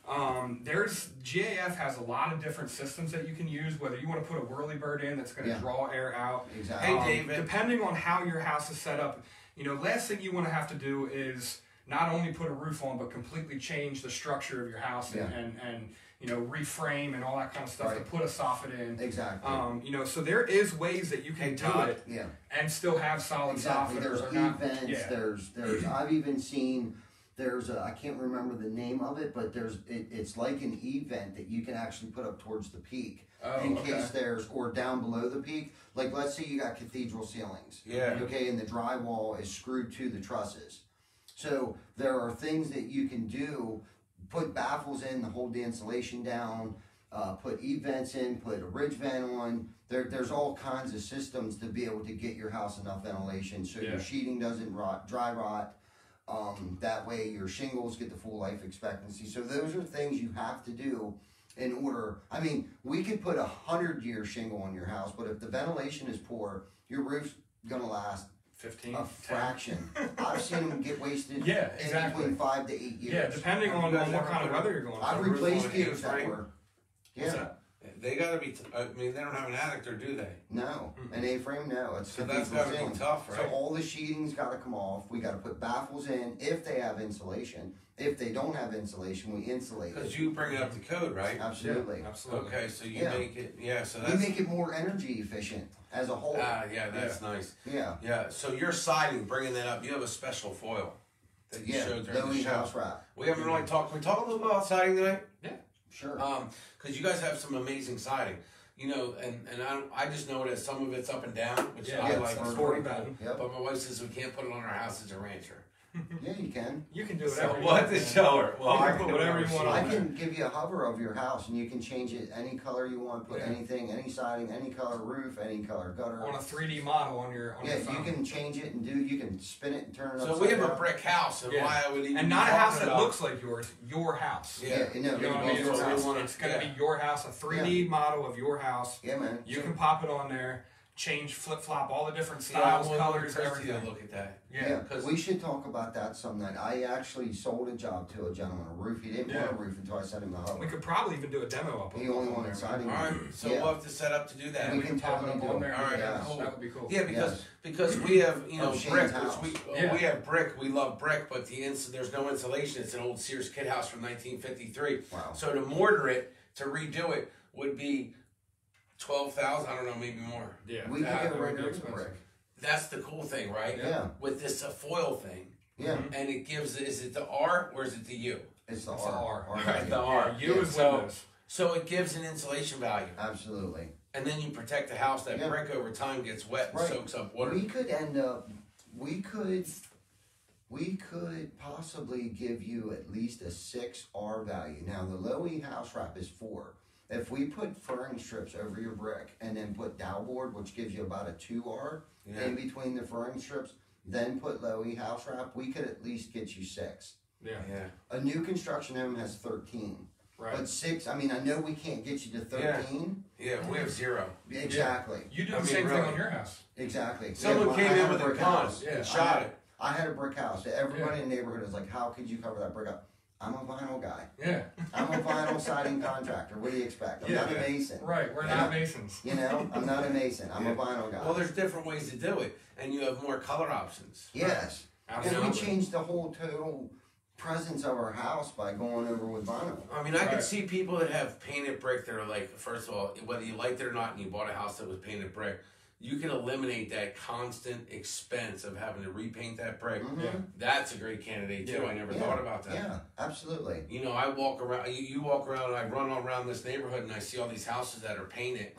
GAF has a lot of different systems that you can use, whether you want to put a whirlybird in that's going to draw air out. Exactly. Hey, David. Depending on how your house is set up, you know, last thing you want to have to do is not only put a roof on, but completely change the structure of your house and you know, reframe and all that kind of stuff to put a soffit in. Exactly. You know, so there is ways that you can do it and still have solid soffit. There's e-vents, there's I've even seen there's I can't remember the name of it, but it's like an e-vent that you can actually put up towards the peak in case or down below the peak. Like let's say you got cathedral ceilings. Okay, and the drywall is screwed to the trusses. So there are things that you can do, put baffles in to hold the insulation down, put e-vents in, put a ridge vent on. There's all kinds of systems to be able to get your house enough ventilation so your sheeting doesn't dry rot. That way your shingles get the full life expectancy. So those are things you have to do in order. I mean, we could put 100-year shingle on your house, but if the ventilation is poor, your roof's going to last 15, a fraction. I've seen them get wasted in between 5 to 8 years. Yeah, depending on what kind of weather you're going. I've replaced heaters that were. They gotta be. I mean, they don't have an attic, or do they? No, an A-frame. No, it's so that's gotta be tough, right? So all the sheeting's got to come off. We got to put baffles in if they have insulation. If they don't have insulation, we insulate. Because you bring it up to code, right? Absolutely. Absolutely. Okay, so you make it. So we make it more energy efficient as a whole. That's nice. Yeah. So your siding, bringing that up, you have a special foil that you showed during the show. House wrap. We haven't really talked. Can we talk a little bit about siding today? Yeah. Sure. Because you guys have some amazing siding, you know, and I just know that some of it's up and down, which I like. But my wife says we can't put it on our house as a rancher. Yeah, you can. You can do whatever. So what to show her? Well, I can put whatever you want on I can give you a hover of your house, and you can change it any color you want. Put anything, any siding, any color roof, any color gutter. On a 3D model on your phone. You can change it and you can spin it and turn it. So we have a brick house, and why I would even and not a house that looks like yours. Your house. You know what I mean? It's going to be your house, a 3D model of your house. Yeah, man. You can pop it on there. Change, flip flop, all the different styles, colors, everything. Look at that. Yeah, we should talk about that some night. I actually sold a job to a gentleman, a roof. He didn't want a roof until I sent him the hover. We could probably even do a demo up. He only wanted siding. All right, so we'll have to set up to do that. We can totally do it. All right, cool. That would be cool. Yeah, because we have brick, which we have brick. We love brick, but there's no insulation. It's an old Sears kit house from 1953. Wow. So to mortar it, to redo it, would be 12,000. I don't know, maybe more. Yeah, we can get a regular brick. That's the cool thing, right? Yeah. With this foil thing. Yeah. And it gives. Is it the R or is it the U? It's the It's R. the R. Right, the R. U is windows. So it gives an insulation value. Absolutely. And then you protect the house. That brick over time gets wet and soaks up water. We could end up, we could possibly give you at least a 6 R value. Now the low E house wrap is 4. If we put furring strips over your brick and then put dowel board, which gives you about a 2 R in between the furring strips, then put low E house wrap, we could at least get you 6. Yeah. A new construction home has 13. Right. But 6, I mean, I know we can't get you to 13. Yeah, we have 0. Exactly. You do the same thing on your house. Exactly. Someone came in with a gun house. and shot it. I had a brick house. Everybody in the neighborhood was like, how could you cover that brick up? I'm a vinyl guy. Yeah. I'm a vinyl siding contractor. What do you expect? I'm not a mason. Right, we're not masons. You know, I'm not a mason. I'm a vinyl guy. Well, there's different ways to do it, and you have more color options. Yes. Absolutely. And we changed the whole total presence of our house by going over with vinyl. I mean, I can see people that have painted brick that are like, first of all, whether you liked it or not, and you bought a house that was painted brick, you can eliminate that constant expense of having to repaint that brick. That's a great candidate too. I never thought about that. Yeah, absolutely. You know, I walk around, you walk around, and I run around this neighborhood and I see all these houses that are painted.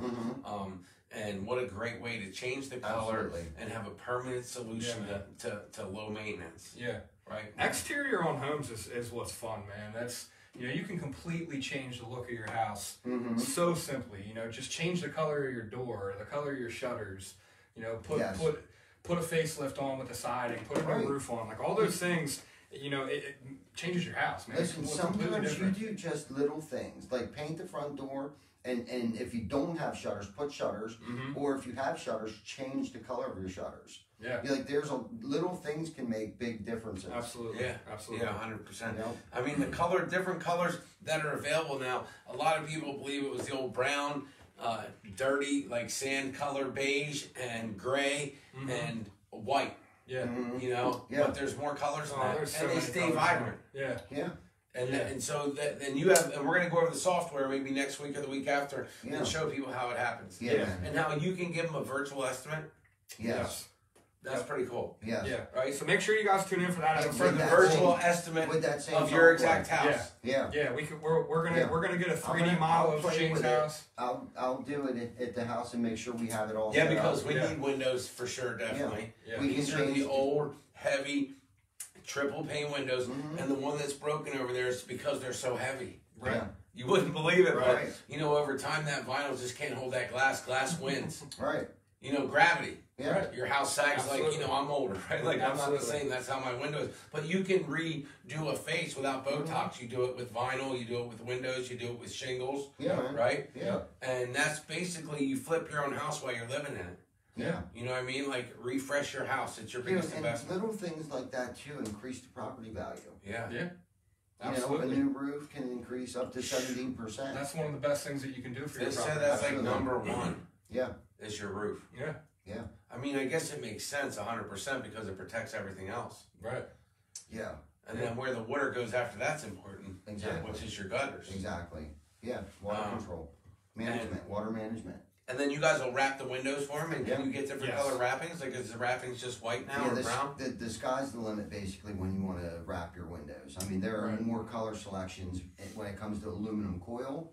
And what a great way to change the color and have a permanent solution to low maintenance. Yeah. Right. Exterior on homes is what's fun, man. That's, you know, you can completely change the look of your house so simply. You know, just change the color of your door, the color of your shutters. You know, put a facelift on with the siding, put a new roof on, like all those things. You know, it changes your house, man. Listen, sometimes you do just little things like paint the front door. And if you don't have shutters, put shutters. Or if you have shutters, change the color of your shutters. Yeah. Like there's little things can make big differences. Absolutely. Yeah. Absolutely. Yeah, 100%. I mean, the different colors that are available now. A lot of people believe it was the old brown, dirty, like sand color beige and gray and white. Yeah. You know, but there's more colors than that, so and they stay vibrant. Yeah. Yeah. And so then you have, and we're going to go over the software maybe next week or the week after, and show people how it happens. Yeah. And how you can give them a virtual estimate. Yes. That's pretty cool. Yes. Yeah. Right. So make sure you guys tune in for that episode. For the virtual estimate with that same of your software. exact house. Yeah. Yeah. We're gonna get a 3D model of Shane's house. I'll do it at the house and make sure we have it all. Yeah, set because up. we need windows for sure, definitely. Yeah. We can These are change the old, heavy, triple pane windows, and the one that's broken over there is because they're so heavy. Right. Yeah. You wouldn't believe it, Right. but you know, over time that vinyl just can't hold that glass. Glass wins. Right. You know, gravity. Yeah. Right? Your house sags like, you know, I'm older, right? Like I'm not the same. That's how my window is. But you can redo a face without Botox. You do it with vinyl. You do it with windows. You do it with shingles. Yeah. Man. Right. Yeah. And that's basically you flip your own house while you're living in it. Yeah. You know what I mean? Like refresh your house. It's your biggest and investment. little things like that too increase the property value. Yeah. Yeah. Absolutely. You know, a new roof can increase up to 17%. That's one of the best things that you can do for your They property. said that's like number one. Yeah. Is your roof. Yeah. Yeah. I mean, I guess it makes sense 100% because it protects everything else. Right. Yeah. And then where the water goes after that's important. Exactly. Which is your gutters. Exactly. Yeah. Water control. Management. Water management. And then you guys will wrap the windows for them, and can you get different Yes. color wrappings? Like, is the wrappings just white now or brown? The sky's the limit, basically, when you want to wrap your windows. I mean, there are more color selections when it comes to aluminum coil.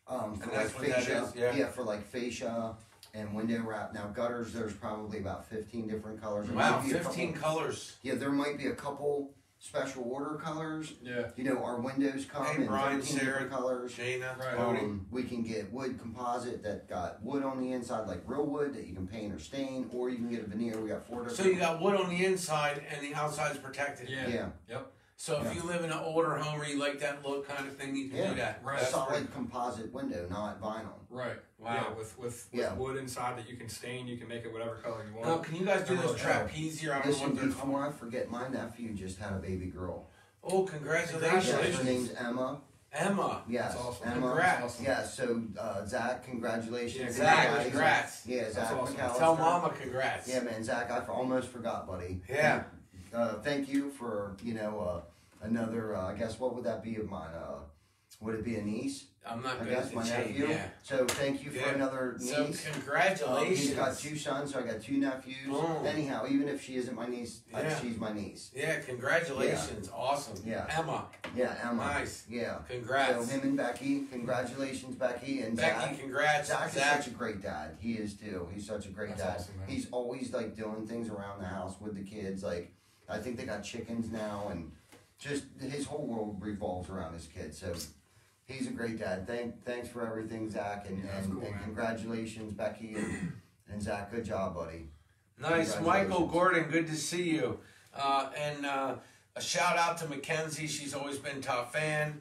For And like that's what that fascia. is, yeah. For like fascia and window wrap. Now, gutters, there's probably about 15 different colors. There Wow, might be a 15 couple- colors. Yeah, there might be a couple special order colors. Yeah. You know, our windows come Hey, in Brian, 13 Sarah, different colors. Jana, Right. Cody. We can get wood composite that got wood on the inside, like real wood that you can paint or stain, or you can get a veneer. We got 4 different. So you got wood on the inside, and the outside's protected. Yeah. Yeah. Yep. So if you live in an older home or you like that look kind of thing, you can do that. Right. That's Solid pretty- composite window, not vinyl. Right. Wow. Yeah, with Yeah. wood inside that you can stain, you can make it whatever color you want. Now, can you guys do I those really trapeze here? I don't know Listen, what they're before I forget, my nephew just had a baby girl. Oh, congratulations. Yes, her name's Emma. Emma. Yes, That's awesome. Emma. Congrats. Awesome. Yeah, so Zach, congratulations. Zach, congrats. Yeah, Zach awesome. McAllister. Tell Mama congrats. Yeah, man, Zach, I almost forgot, buddy. Yeah. Thank you for, another, I guess, what would that be of mine? Would it be a niece? I'm not I good guess at my the chain, nephew. yeah. So thank you for another niece. So congratulations. He's got 2 sons, so I got 2 nephews. Boom. Anyhow, even if she isn't my niece, she's my niece. Yeah, congratulations. Yeah. Awesome. Yeah. Emma. Yeah, Emma. Nice. Yeah. Congrats. So him and Becky, congratulations, Becky. And Becky, Zach. congrats. Zach is such a great dad. He is too. He's such a great dad. Awesome, man. He's always like doing things around the house with the kids. Like, I think they got chickens now, and just his whole world revolves around his kids. So he's a great dad. Thanks for everything, Zach, and congratulations, Becky and Zach. Good job, buddy. Nice, Michael Gordon. Good to see you. And a shout out to Mackenzie. She's always been a top fan.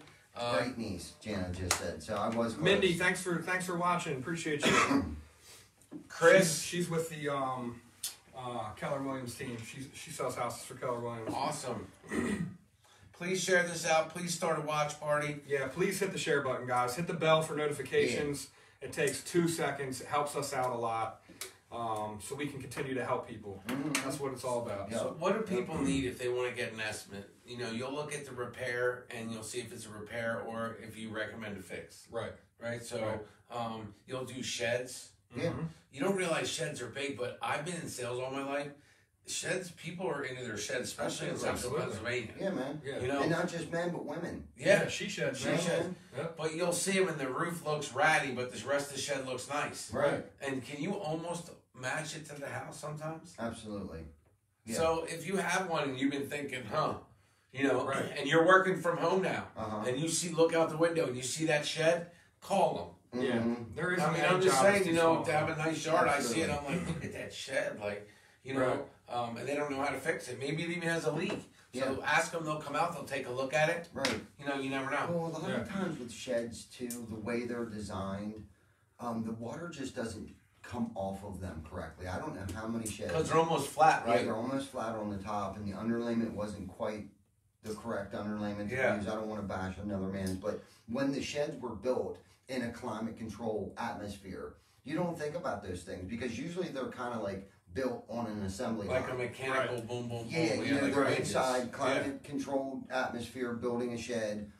Great niece, Jana just said. So I was close. Mindy, thanks for watching. Appreciate you. Chris, she's with the Keller Williams team. She sells houses for Keller Williams. Awesome. Please share this out. Please start a watch party. Yeah, please hit the share button, guys. Hit the bell for notifications. Yeah. It takes 2 seconds. It helps us out a lot, so we can continue to help people. That's what it's all about. Yep. So what do people need if they want to get an estimate? You know, you'll look at the repair and you'll see if it's a repair or if you recommend a fix. Right. Right. So you'll do sheds. Yeah. You don't realize sheds are big, but I've been in sales all my life. Sheds, people are into their sheds, especially in Central Pennsylvania. Yeah, man. Yeah. You know, and not just men, but women. Yeah, she sheds. She sheds. Yep. But you'll see them and the roof looks ratty, but the rest of the shed looks nice. Right. And can you almost match it to the house sometimes? Absolutely. Yeah. So if you have one and you've been thinking, you know, and you're working from home now, and you look out the window and you see that shed, call them. Yeah. There is. I mean, I'm just saying, you know, to have a nice yard, I see it, I'm like, look at that shed, like, you know, and they don't know how to fix it. Maybe it even has a leak. So ask them, they'll come out, they'll take a look at it. Right. You know, you never know. Well, a lot of times with sheds, too, the way they're designed, the water just doesn't come off of them correctly. I don't know how many sheds. Because they're almost flat, right? Yeah, they're almost flat on the top, and the underlayment wasn't quite the correct underlayment to use. I don't want to bash another man's, but when the sheds were built in a climate control atmosphere, you don't think about those things because usually they're kind of like built on an assembly line. Like a mechanical boom, boom, boom. Yeah, you know, like they're inside climate controlled atmosphere building a shed,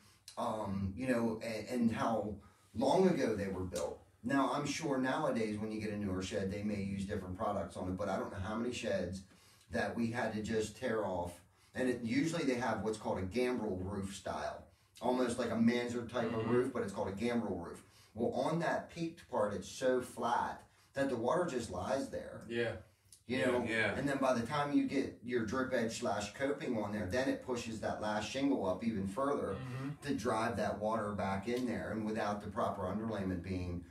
you know, and how long ago they were built. Now, I'm sure nowadays when you get a newer shed, they may use different products on it, but I don't know how many sheds that we had to just tear off. And usually they have what's called a gambrel roof style, almost like a mansard type of roof, but it's called a gambrel roof. Well, on that peaked part, it's so flat that the water just lies there. Yeah. You know, and then by the time you get your drip edge / coping on there, then it pushes that last shingle up even further to drive that water back in there. And without the proper underlayment being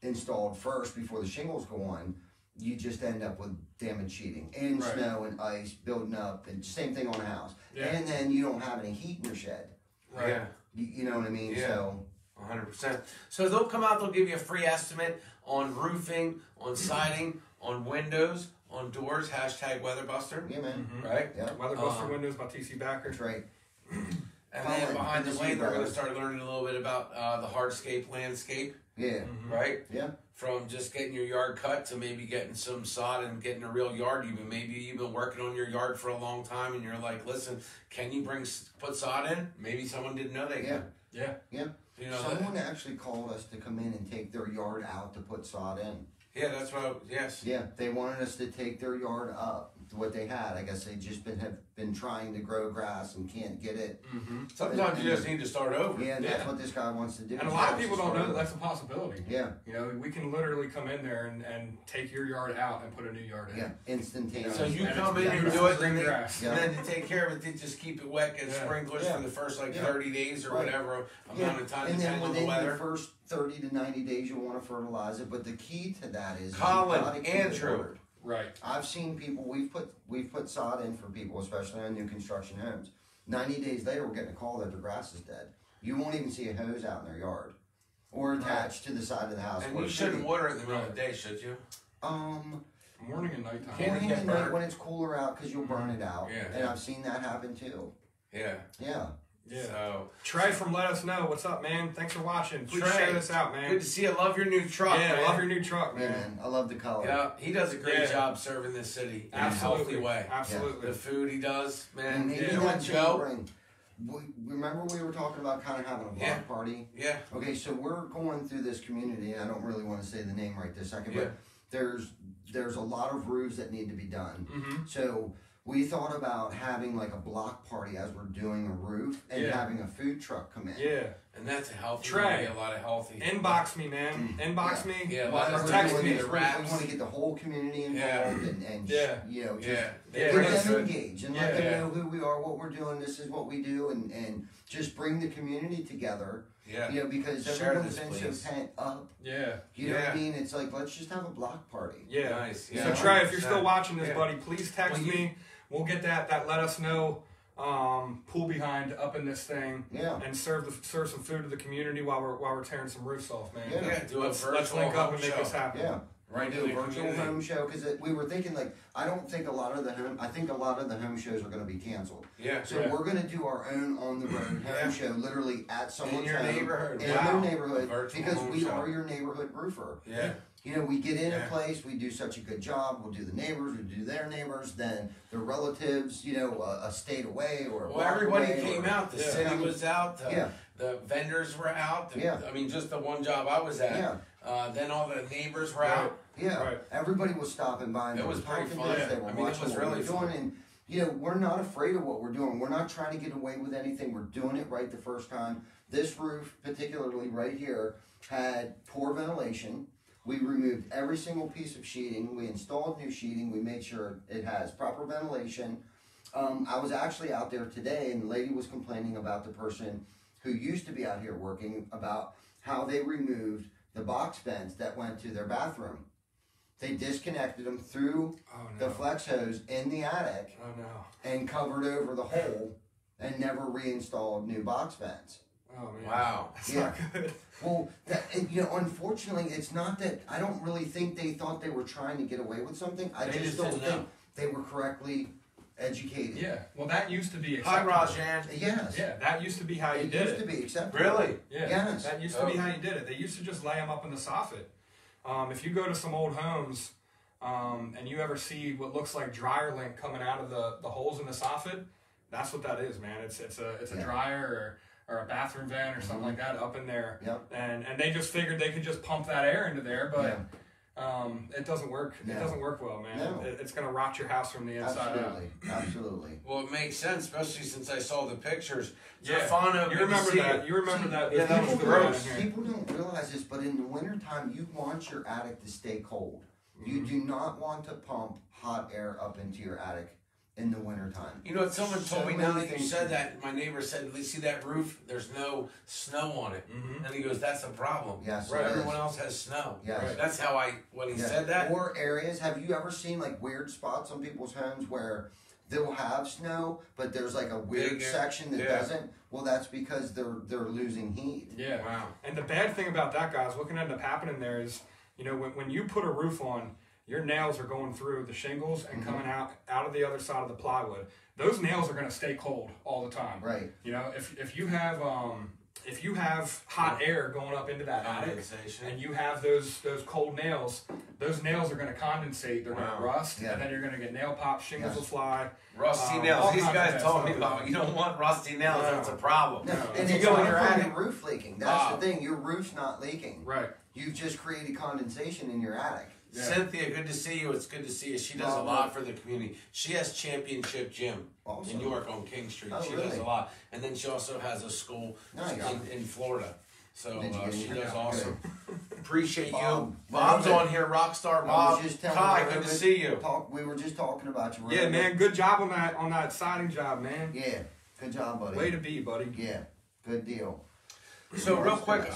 installed first before the shingles go on, you just end up with damaged sheething and snow and ice building up, and same thing on a house. And then you don't have any heat in your shed. Yeah. You know what I mean? Yeah. So 100%. So they'll come out, they'll give you a free estimate on roofing, on siding, on windows, on doors, #WeatherBuster. Yeah, man. Right? Yeah. WeatherBuster Windows by TC Backer. That's right. And then behind the blade, they're going to start learning a little bit about the hardscape landscape. Yeah. Right? Yeah. From just getting your yard cut to maybe getting some sod and getting a real yard. Maybe you've been working on your yard for a long time and you're like, listen, can you put sod in? Maybe someone didn't know they could. Yeah. You know, someone actually called us to come in and take their yard out to put sod in. Yeah, that's what yes. Yeah, they wanted us to take their yard up to what they had. I guess they just have been trying to grow grass and can't get it. Sometimes you just need to start over. Yeah, and that's what this guy wants to do. And a lot of people don't know that that's a possibility. Yeah. You know, we can literally come in there and take your yard out and put a new yard in. Yeah, instantaneous. So you come in and do it, and then to take care of it, they just keep it wet, get sprinklers for the first 30 days or whatever amount of time, and then depending on the within weather. the first 30 to 90 days, you'll want to fertilize it. But the key to that is Colin, Andrew. Right. I've seen people, we've put sod in for people, especially on new construction homes. 90 days later, we're getting a call that their grass is dead. You won't even see a hose out in their yard or attached to the side of the house. And you shouldn't water it in the middle of the day, should you? Morning and nighttime. Morning and night when it's cooler out because you'll burn it out. Yeah. And I've seen that happen too. Yeah. Yeah. Yeah. So Trey from Let Us Know. What's up, man? Thanks for watching. Please share this out, man. Good to see you. Love your new truck, man. man. Love your new truck, man. Yeah, man. I love the color. Yeah, he does a great job serving this city in a healthy way. Absolutely. The food he does, man. And maybe you know what, that's Joe? remember we were talking about kind of having a block party? Yeah. Okay, so we're going through this community, and I don't really want to say the name right this second, but there's a lot of roofs that need to be done. So we thought about having like a block party as we're doing a roof and having a food truck come in. Yeah. And that's a healthy Trey, a lot of healthy. Inbox me, man. Inbox me. Yeah, or text me. We want to get the whole community involved and you know, just get them engaged and let them know who we are, what we're doing, this is what we do, and just bring the community together. Yeah. You know, because everyone's been so pent up. Yeah. You know what I mean? It's like, let's just have a block party. Yeah. Nice. So Trey, if you're still watching this, buddy, please text me. We'll get that let us know pool behind up in this thing. Yeah. And serve some food to the community while we're tearing some roofs off, man. Yeah. Let's link up and make this happen. Yeah. Right, do a virtual home show, because we were thinking, like, I think a lot of the home shows are going to be canceled. Yeah. So we're going to do our own on the road home show, literally at someone's in your neighborhood, in their neighborhood, because we are your neighborhood roofer. Yeah. You know, we get in a place, we do such a good job. We'll do the neighbors, we do their neighbors, then their relatives. You know, a state away or a block everybody away, came out. The city was out. The vendors were out. I mean, just the one job I was at. Yeah. Then all the neighbors were out. Yeah, everybody was stopping by. And it was pretty fun. They were watching what we were doing, and you know, we're not afraid of what we're doing. We're not trying to get away with anything. We're doing it right the first time. This roof, particularly right here, had poor ventilation. We removed every single piece of sheeting. We installed new sheeting. We made sure it has proper ventilation. I was actually out there today, and the lady was complaining about the person who used to be out here working about how they removed the box vents that went to their bathroom. They disconnected them through the flex hose in the attic and covered over the hole and never reinstalled new box vents. Oh, man. Wow. That's not good. Well, you know, unfortunately, it's not that, I don't really think they thought they were trying to get away with something. I just don't think they were correctly educated. Yeah. Well, that used to be acceptable. Hi, Rajan. Yes. Yeah, that used to be how you did it. It used to be acceptable. Really? Yeah. Yes. That used to be how you did it. They used to just lay them up in the soffit. If you go to some old homes and you ever see what looks like dryer link coming out of the holes in the soffit, that's what that is, man. It's a dryer or a bathroom vent or something like that up in there. Yep. And they just figured they could just pump that air into there, but it doesn't work. No. It doesn't work well, man. No. It's going to rot your house from the inside out. Absolutely. Well, it makes sense, especially since I saw the pictures. Yeah. Stefano, you remember that? You remember that? Yeah, that was gross. People don't realize this, but in the wintertime, you want your attic to stay cold. You do not want to pump hot air up into your attic in the wintertime. You know what? Someone told me now that you said that. My neighbor said, "You see that roof? There's no snow on it." And he goes, "That's a problem." Yes, right. Everyone else has snow. Yes. Right. That's how when he said that. Or areas. Have you ever seen like weird spots on people's homes where they'll have snow, but there's like a weird section that doesn't? Well, that's because they're losing heat. Yeah. Wow. And the bad thing about that, guys, what can end up happening there is, you know, when you put a roof on, your nails are going through the shingles and coming out of the other side of the plywood. Those nails are going to stay cold all the time. Right. You know, if you have hot air going up into that attic and you have those cold nails, those nails are going to condensate. They're going to rust, and then you're going to get nail pops. Shingles will fly. Rusty nails. These guys told me about. You don't want rusty nails. That's a problem. No. And it's not your roof leaking. That's the thing. Your roof's not leaking. Right. You've just created condensation in your attic. Yeah. Cynthia, good to see you. It's good to see you. She does a lot for the community. She has Championship Gym in York on King Street. She does a lot. And then she also has a school in Florida. So she does awesome. Appreciate you. Bob's on here, Rockstar Bob. Hi, good to see you. We were just talking about you. Yeah, man. Good job on that siding job, man. Yeah, good job, buddy. Way to be, buddy. Yeah, good deal. So real quick,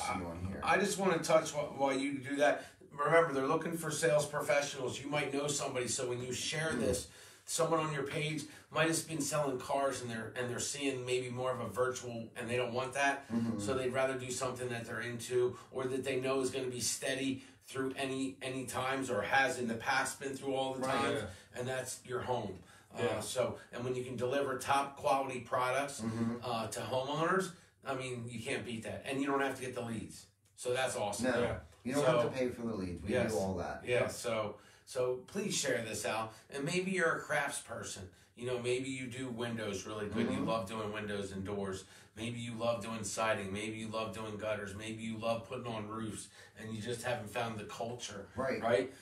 I just want to touch while you do that. Remember, they're looking for sales professionals. You might know somebody, so when you share this, someone on your page might have been selling cars and they're seeing maybe more of a virtual, and they don't want that. So they'd rather do something that they're into or that they know is going to be steady through any times or has in the past been through all the times, and that's your home. And when you can deliver top quality products to homeowners, I mean, you can't beat that, and you don't have to get the leads. So that's awesome. No. You don't have to pay for the leads. We do all that. Yeah, so So please share this out. And maybe you're a crafts person. You know, maybe you do windows really good. You love doing windows and doors. Maybe you love doing siding. Maybe you love doing gutters. Maybe you love putting on roofs, and you just haven't found the culture. Right?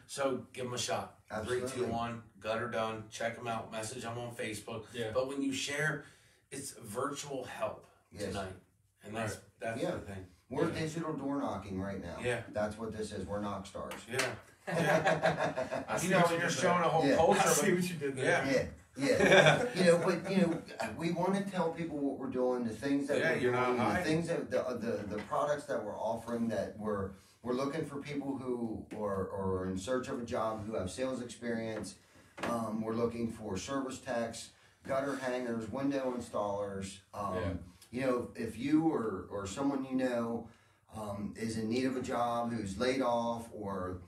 So give them a shot. Absolutely. 3, 2, 1, gutter done. Check them out. Message them on Facebook. Yeah. But when you share, it's virtual help tonight. And that's the thing. We're digital door knocking right now. Yeah. That's what this is. We're knock stars. Yeah. You know, when you're showing a whole culture. I see what you did there. Yeah. You know, but you know, we want to tell people what we're doing, the things that we're doing, the things that the products that we're offering, that we're looking for people who are in search of a job, who have sales experience. We're looking for service techs, gutter hangers, window installers. You know, if you or someone you know is in need of a job, who's laid off, or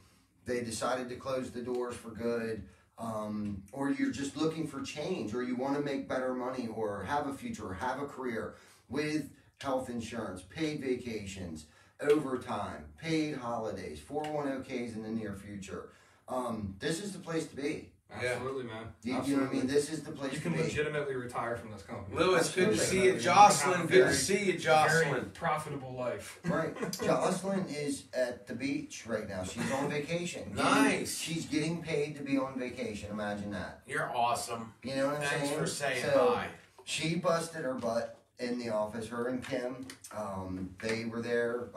they decided to close the doors for good, or you're just looking for change, or you want to make better money, or have a future, or have a career with health insurance, paid vacations, overtime, paid holidays, 401ks in the near future, this is the place to be. Absolutely, man. You know what I mean? This is the place you to can be. legitimately retire from this company. Lewis, good to see you. Jocelyn, good to see you, Jocelyn. Very profitable life. Right. Jocelyn is at the beach right now. She's on vacation. Nice. She's getting paid to be on vacation. Imagine that. You're awesome. You know what I'm saying? Thanks for saying so, hi. She busted her butt in the office. Her and Kim, they were there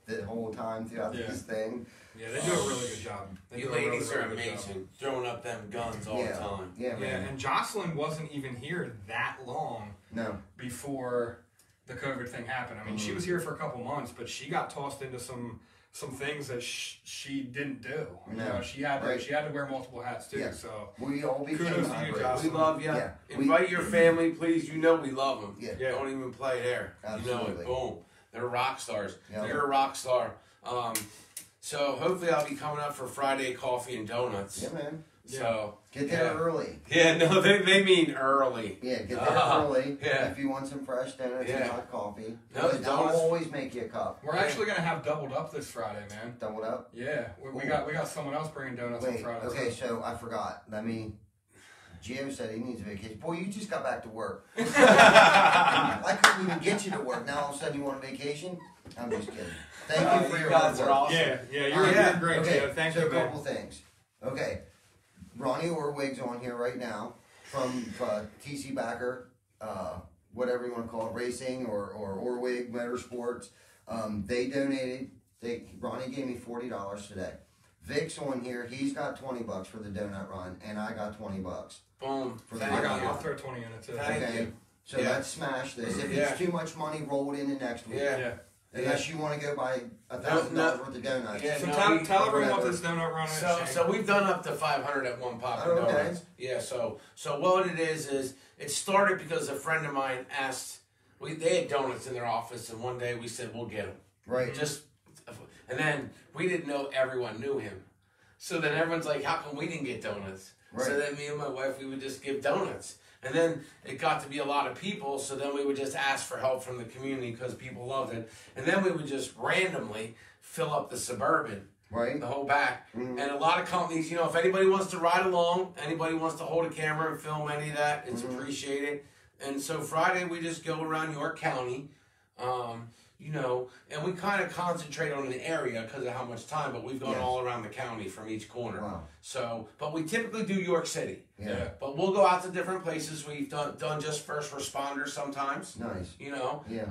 the whole time throughout this thing. Yeah, they do a really good job. You ladies are amazing. Throwing up them guns all the time. Yeah, man. And Jocelyn wasn't even here that long before the COVID thing happened. I mean, she was here for a couple months, but she got tossed into some things that she didn't do. You know, she had to wear multiple hats too. So we all became kudos to you, Jocelyn. We love you. Yeah. Invite your family, please. You know we love them. Yeah. Don't even play there. Absolutely. You know it. Boom. They're rock stars. Yeah. You're a rock star. So hopefully I'll be coming up for Friday coffee and donuts. Yeah, man. So get there early. Yeah, no, they mean early. Yeah, get there early. Yeah. If you want some fresh donuts and hot coffee. No, I'll always make you a cup. We're actually gonna have doubled up this Friday, man. Doubled up? Yeah, we got someone else bringing donuts on Friday. Okay, so I forgot. Gio said he needs a vacation. Boy, you just got back to work. I couldn't even get you to work. Now all of a sudden you want a vacation? I'm just kidding. Thank you for your hard work. Awesome. Yeah, you're great, okay, Gio. Thank you, so man. a couple things. Okay, Ronnie Orwig's on here right now from TC Backer, whatever you want to call it, racing or Orwig Motorsports. They donated. Ronnie gave me $40 today. Vic's on here. He's got $20 for the donut run, and I got $20. Boom. I'll throw 20 in it too. Thank you. So let's smash this. If it's too much money, roll it into next week. Yeah. Unless you want to go buy $1,000 worth of donuts. Yeah, So tell everyone what this donut run is. So we've done up to 500 at one pop of donuts. Yeah. So what it is it started because a friend of mine asked. They had donuts in their office, and one day we said we'll get them. Right. And then we didn't know everyone knew him. So then everyone's like, how come we didn't get donuts? Right. So then me and my wife, we would just give donuts. And then it got to be a lot of people, so then we would just ask for help from the community because people loved it. And then we would just randomly fill up the Suburban, the whole back. Mm-hmm. And a lot of companies, you know, if anybody wants to ride along, anybody wants to hold a camera and film any of that, it's appreciated. And so Friday we just go around York County, you know, and we kind of concentrate on an area because of how much time, but we've gone all around the county from each corner. Wow. So, but we typically do York City. Yeah. But we'll go out to different places. We've done just first responders sometimes. Nice. You know. Yeah.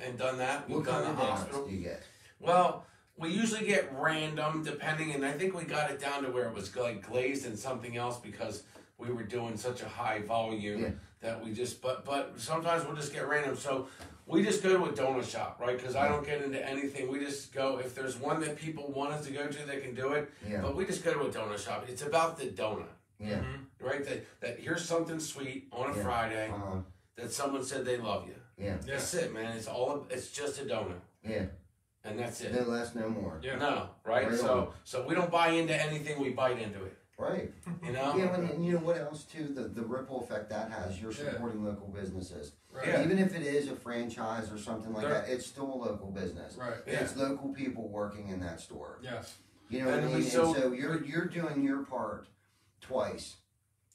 And done that. What kind of hospital do you get? Well, we usually get random, depending, and I think we got it down to where it was like glazed and something else because we were doing such a high volume that we just. But sometimes we'll just get random. So. We just go to a donut shop, right? Because I don't get into anything. We just go, if there's one that people want us to go to, they can do it. Yeah. But we just go to a donut shop. It's about the donut. Yeah. Right? That here's something sweet on a Friday that someone said they love you. Yeah. That's it, man. It's just a donut. Yeah. And that's it. No less, no more. Yeah. No, right? So we don't buy into anything, we bite into it. Right. You know? Yeah, and you know what else too? The ripple effect that has. You're supporting local businesses. Right. Yeah. Even if it is a franchise or something like that, it's still a local business. Right. It's local people working in that store. Yes. You know what I mean? And so you're doing your part twice.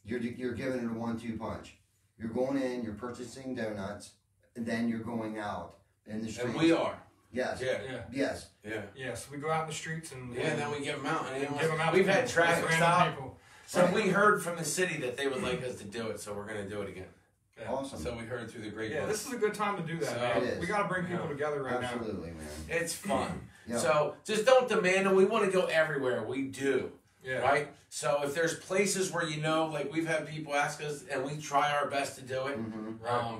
You're giving it a 1-2 punch. You're going in, you're purchasing donuts, and then you're going out in the streets. And we are. Yes. Yeah. Yes. Yeah. Yes. We go out in the streets and and then we give them out. And give them out. We've had traffic stop. People. So we heard from the city that they would like us to do it, so we're going to do it again. Yeah. Awesome. So we heard through the grapevine. Yeah, this is a good time to do that, So man. it is. We got to bring people together right now. Absolutely, man. It's fun. Yeah. So just don't demand them. We want to go everywhere. We do. Yeah. Right? So if there's places where like we've had people ask us, and we try our best to do it. Right.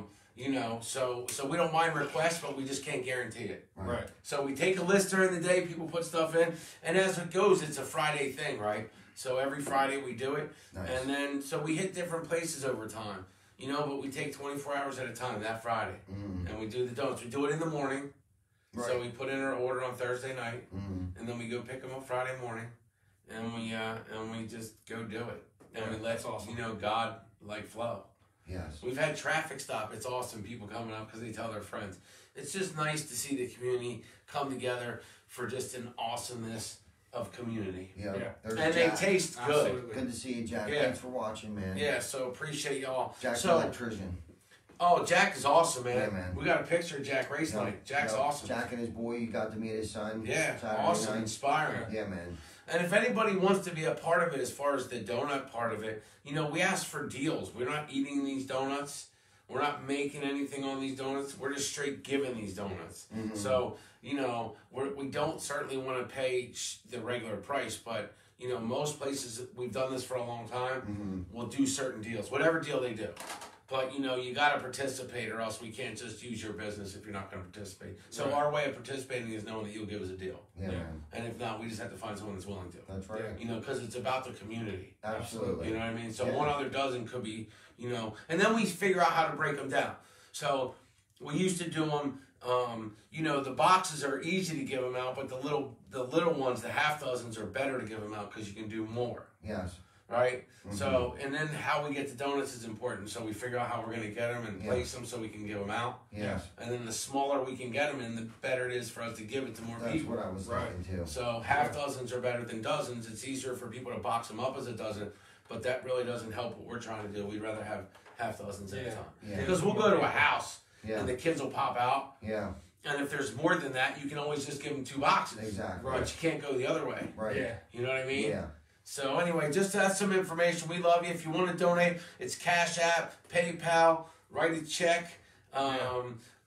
So we don't mind requests, but we just can't guarantee it. Right. So we take a list during the day, people put stuff in, and as it goes, it's a Friday thing, right? So every Friday we do it, and then so we hit different places over time, but we take 24 hours at a time that Friday, and we do the donuts. We do it in the morning, so we put in our order on Thursday night, and then we go pick them up Friday morning, and we just go do it, and we let God flow. Yes. We've had traffic stop. It's awesome. People coming up because they tell their friends. It's just nice to see the community come together for just an awesomeness of community. Yeah. And they taste good. Absolutely. Good to see you, Jack. Yeah. Thanks for watching, man. Yeah, so appreciate y'all. Jack's an electrician. Oh, Jack is awesome, man. Yeah, man. We got a picture of Jack race night. Jack's awesome. Jack and his boy, you got to meet his son. Yeah, Saturday awesome, night. inspiring. Yeah, man. And if anybody wants to be a part of it as far as the donut part of it, we ask for deals. We're not eating these donuts. We're not making anything on these donuts. We're just straight giving these donuts. So, we don't certainly want to pay the regular price, but, most places, we've done this for a long time, will do certain deals, whatever deal they do. But, you got to participate or else we can't just use your business if you're not going to participate. So our way of participating is knowing that you'll give us a deal. Yeah, man. And if not, we just have to find someone that's willing to. That's right. Because it's about the community. Absolutely. You know what I mean? So one other dozen could be, and then we figure out how to break them down. So we used to do them, the boxes are easy to give them out, but the little ones, the half dozens are better to give them out because you can do more. Yes. Right? So, and then how we get the donuts is important. So we figure out how we're going to get them and place them so we can give them out. Yes. And then the smaller we can get them in, the better it is for us to give it to more people. That's what I was thinking too. So half dozens are better than dozens. It's easier for people to box them up as a dozen, but that really doesn't help what we're trying to do. We'd rather have half dozens at a time. Yeah. Because we'll go to a house and the kids will pop out. Yeah. And if there's more than that, you can always just give them 2 boxes. Exactly. But you can't go the other way. Right. Yeah. You know what I mean? Yeah. So anyway, just that's some information. We love you. If you want to donate, it's Cash App, PayPal, write a check,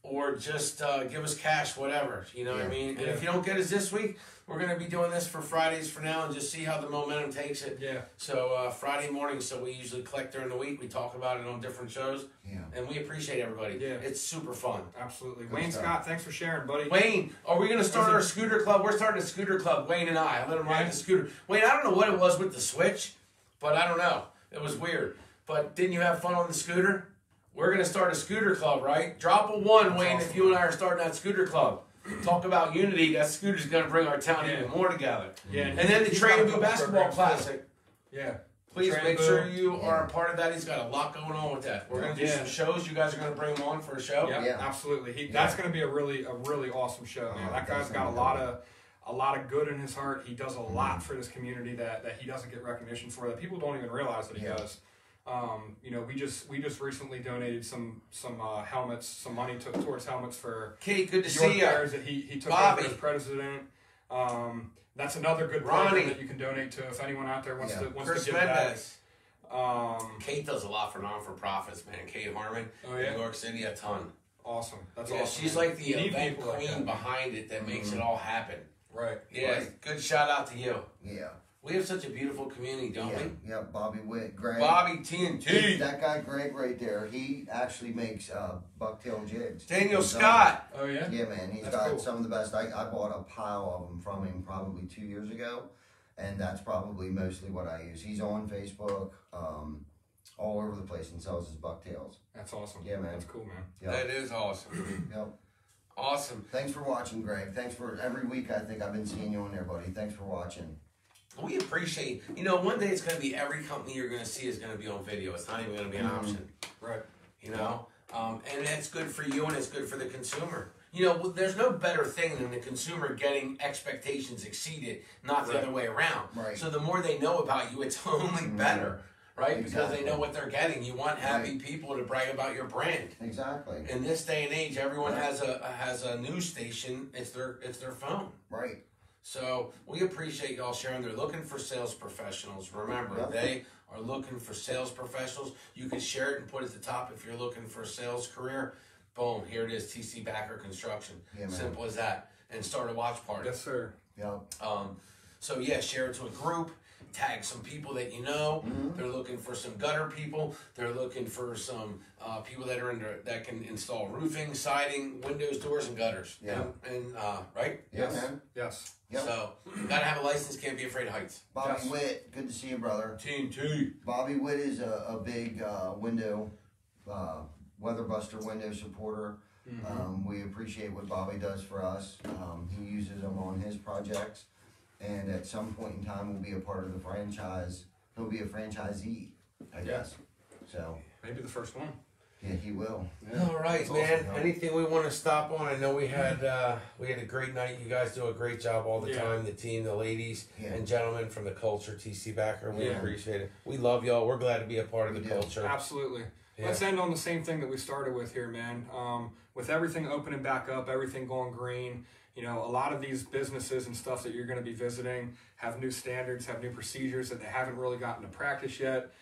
or just give us cash, whatever. You know what I mean? And if you don't get us this week, we're going to be doing this for Fridays for now and just see how the momentum takes it. Yeah. So Friday morning, so we usually collect during the week. We talk about it on different shows. Yeah. And we appreciate everybody. Yeah. It's super fun. Absolutely. Good Wayne stuff. Scott, thanks for sharing, buddy. Wayne, are we going to start our scooter club? We're starting a scooter club, Wayne and I. I let him ride the scooter. Wayne, I don't know what it was with the switch, but I don't know. It was weird. But didn't you have fun on the scooter? We're going to start a scooter club, right? Drop a 1, Wayne, if you and I are starting that scooter club. Talk about unity. That scooter's going to bring our town even more together. Yeah. And then the Train Boo Basketball Classic. Yeah. Please make sure you are a part of that. He's got a lot going on with that. We're going to do some shows. You guys are going to bring him on for a show. Yep, Yeah. Absolutely. That's going to be a really awesome show, man. That guy's got a lot of good in his heart. He does a lot for this community that he doesn't get recognition for, that people don't even realize that he does. We just recently donated some helmets, some money towards helmets for Kate, good to see you. That he took over as president. That's another good program that you can donate to if anyone out there wants to give back. Kate does a lot for non-for-profits, man. Kate Harmon, New York City, a ton. Awesome. That's awesome. She's like the event queen behind it that makes it all happen. Right. Yeah. Right. Good shout out to you. Yeah. We have such a beautiful community, don't we? Yeah, Bobby Witt, Greg. Bobby TNT. That guy Greg right there, he actually makes bucktail jigs. Daniel Scott. Oh, yeah? Yeah, man. He's got some of the best. I bought a pile of them from him probably 2 years ago, and that's probably mostly what I use. He's on Facebook, all over the place, and sells his bucktails. That's awesome. Yeah, man. That's cool, man. Yep. That is awesome. Yep. Awesome. Thanks for watching, Greg. Thanks for every week. I think I've been seeing you on there, buddy. Thanks for watching. We appreciate, one day it's going to be every company you're going to see is going to be on video. It's not even going to be an option. Right. And that's good for you and it's good for the consumer. You know, there's no better thing than the consumer getting expectations exceeded, not the other way around. Right. So the more they know about you, it's only better, right? Exactly. Because they know what they're getting. You want happy people to brag about your brand. Exactly. In this day and age, everyone has a news station. It's their phone. Right. So we appreciate y'all sharing. They're looking for sales professionals. Remember, they are looking for sales professionals. You can share it and put it at the top if you're looking for a sales career. Boom, here it is, TC Backer Construction. Yeah, man. Simple as that. And start a watch party. Yes, sir. Yep. So yeah, share it to a group. Tag some people that you know. They're looking for some gutter people. They're looking for some people that are that can install roofing, siding, windows, doors, and gutters. Yeah. And right? Yes. Man. Yes. Yep. So you gotta have a license. Can't be afraid of heights. Bobby Witt, good to see you, brother. Team T. Bobby Witt is a big window, weatherbuster window supporter. We appreciate what Bobby does for us. He uses them on his projects, and at some point in time, will be a part of the franchise. He'll be a franchisee, I guess. So maybe the first one. Yeah, he will. Yeah. All right, That's man. awesome. Anything we want to stop on? I know we had a great night. You guys do a great job all the time. The team, the ladies and gentlemen from the culture, TC Backer. We appreciate it. We love y'all. We're glad to be a part of the culture. Absolutely. Yeah. Let's end on the same thing that we started with here, man. With everything opening back up, everything going green, you know, a lot of these businesses and stuff that you're going to be visiting have new standards, have new procedures that they haven't really gotten to practice yet.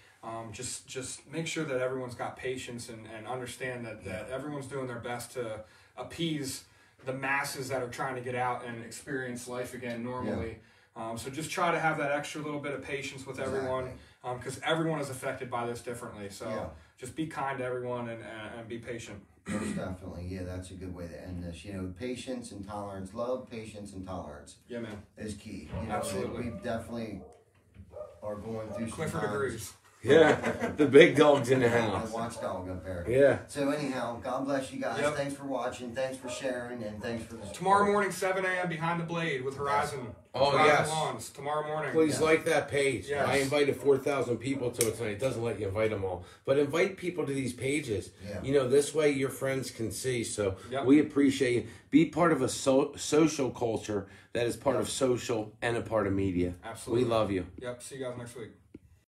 Just make sure that everyone's got patience and understand that everyone's doing their best to appease the masses that are trying to get out and experience life again normally. So just try to have that extra little bit of patience with everyone, because everyone is affected by this differently. So just be kind to everyone and be patient. Most definitely. Yeah, that's a good way to end this. You know, patience and tolerance. Love, patience, and tolerance. Yeah, man. Is key. You know, absolutely. We definitely are going through some Clifford times. agrees. Yeah, the big dog's in the house. The watchdog up there. Yeah. So anyhow, God bless you guys. Thanks for watching. Thanks for sharing, and thanks for the support. Tomorrow morning, 7 a.m. Behind the Blade with Horizon. Oh, Horizon yes. Lawns. Tomorrow morning. Please like that page. Yes. I invited 4,000 people to it tonight. It doesn't let you invite them all. But invite people to these pages. You know, this way your friends can see. So we appreciate you. Be part of a social culture that is part of social and a part of media. Absolutely. We love you. Yep. See you guys next week.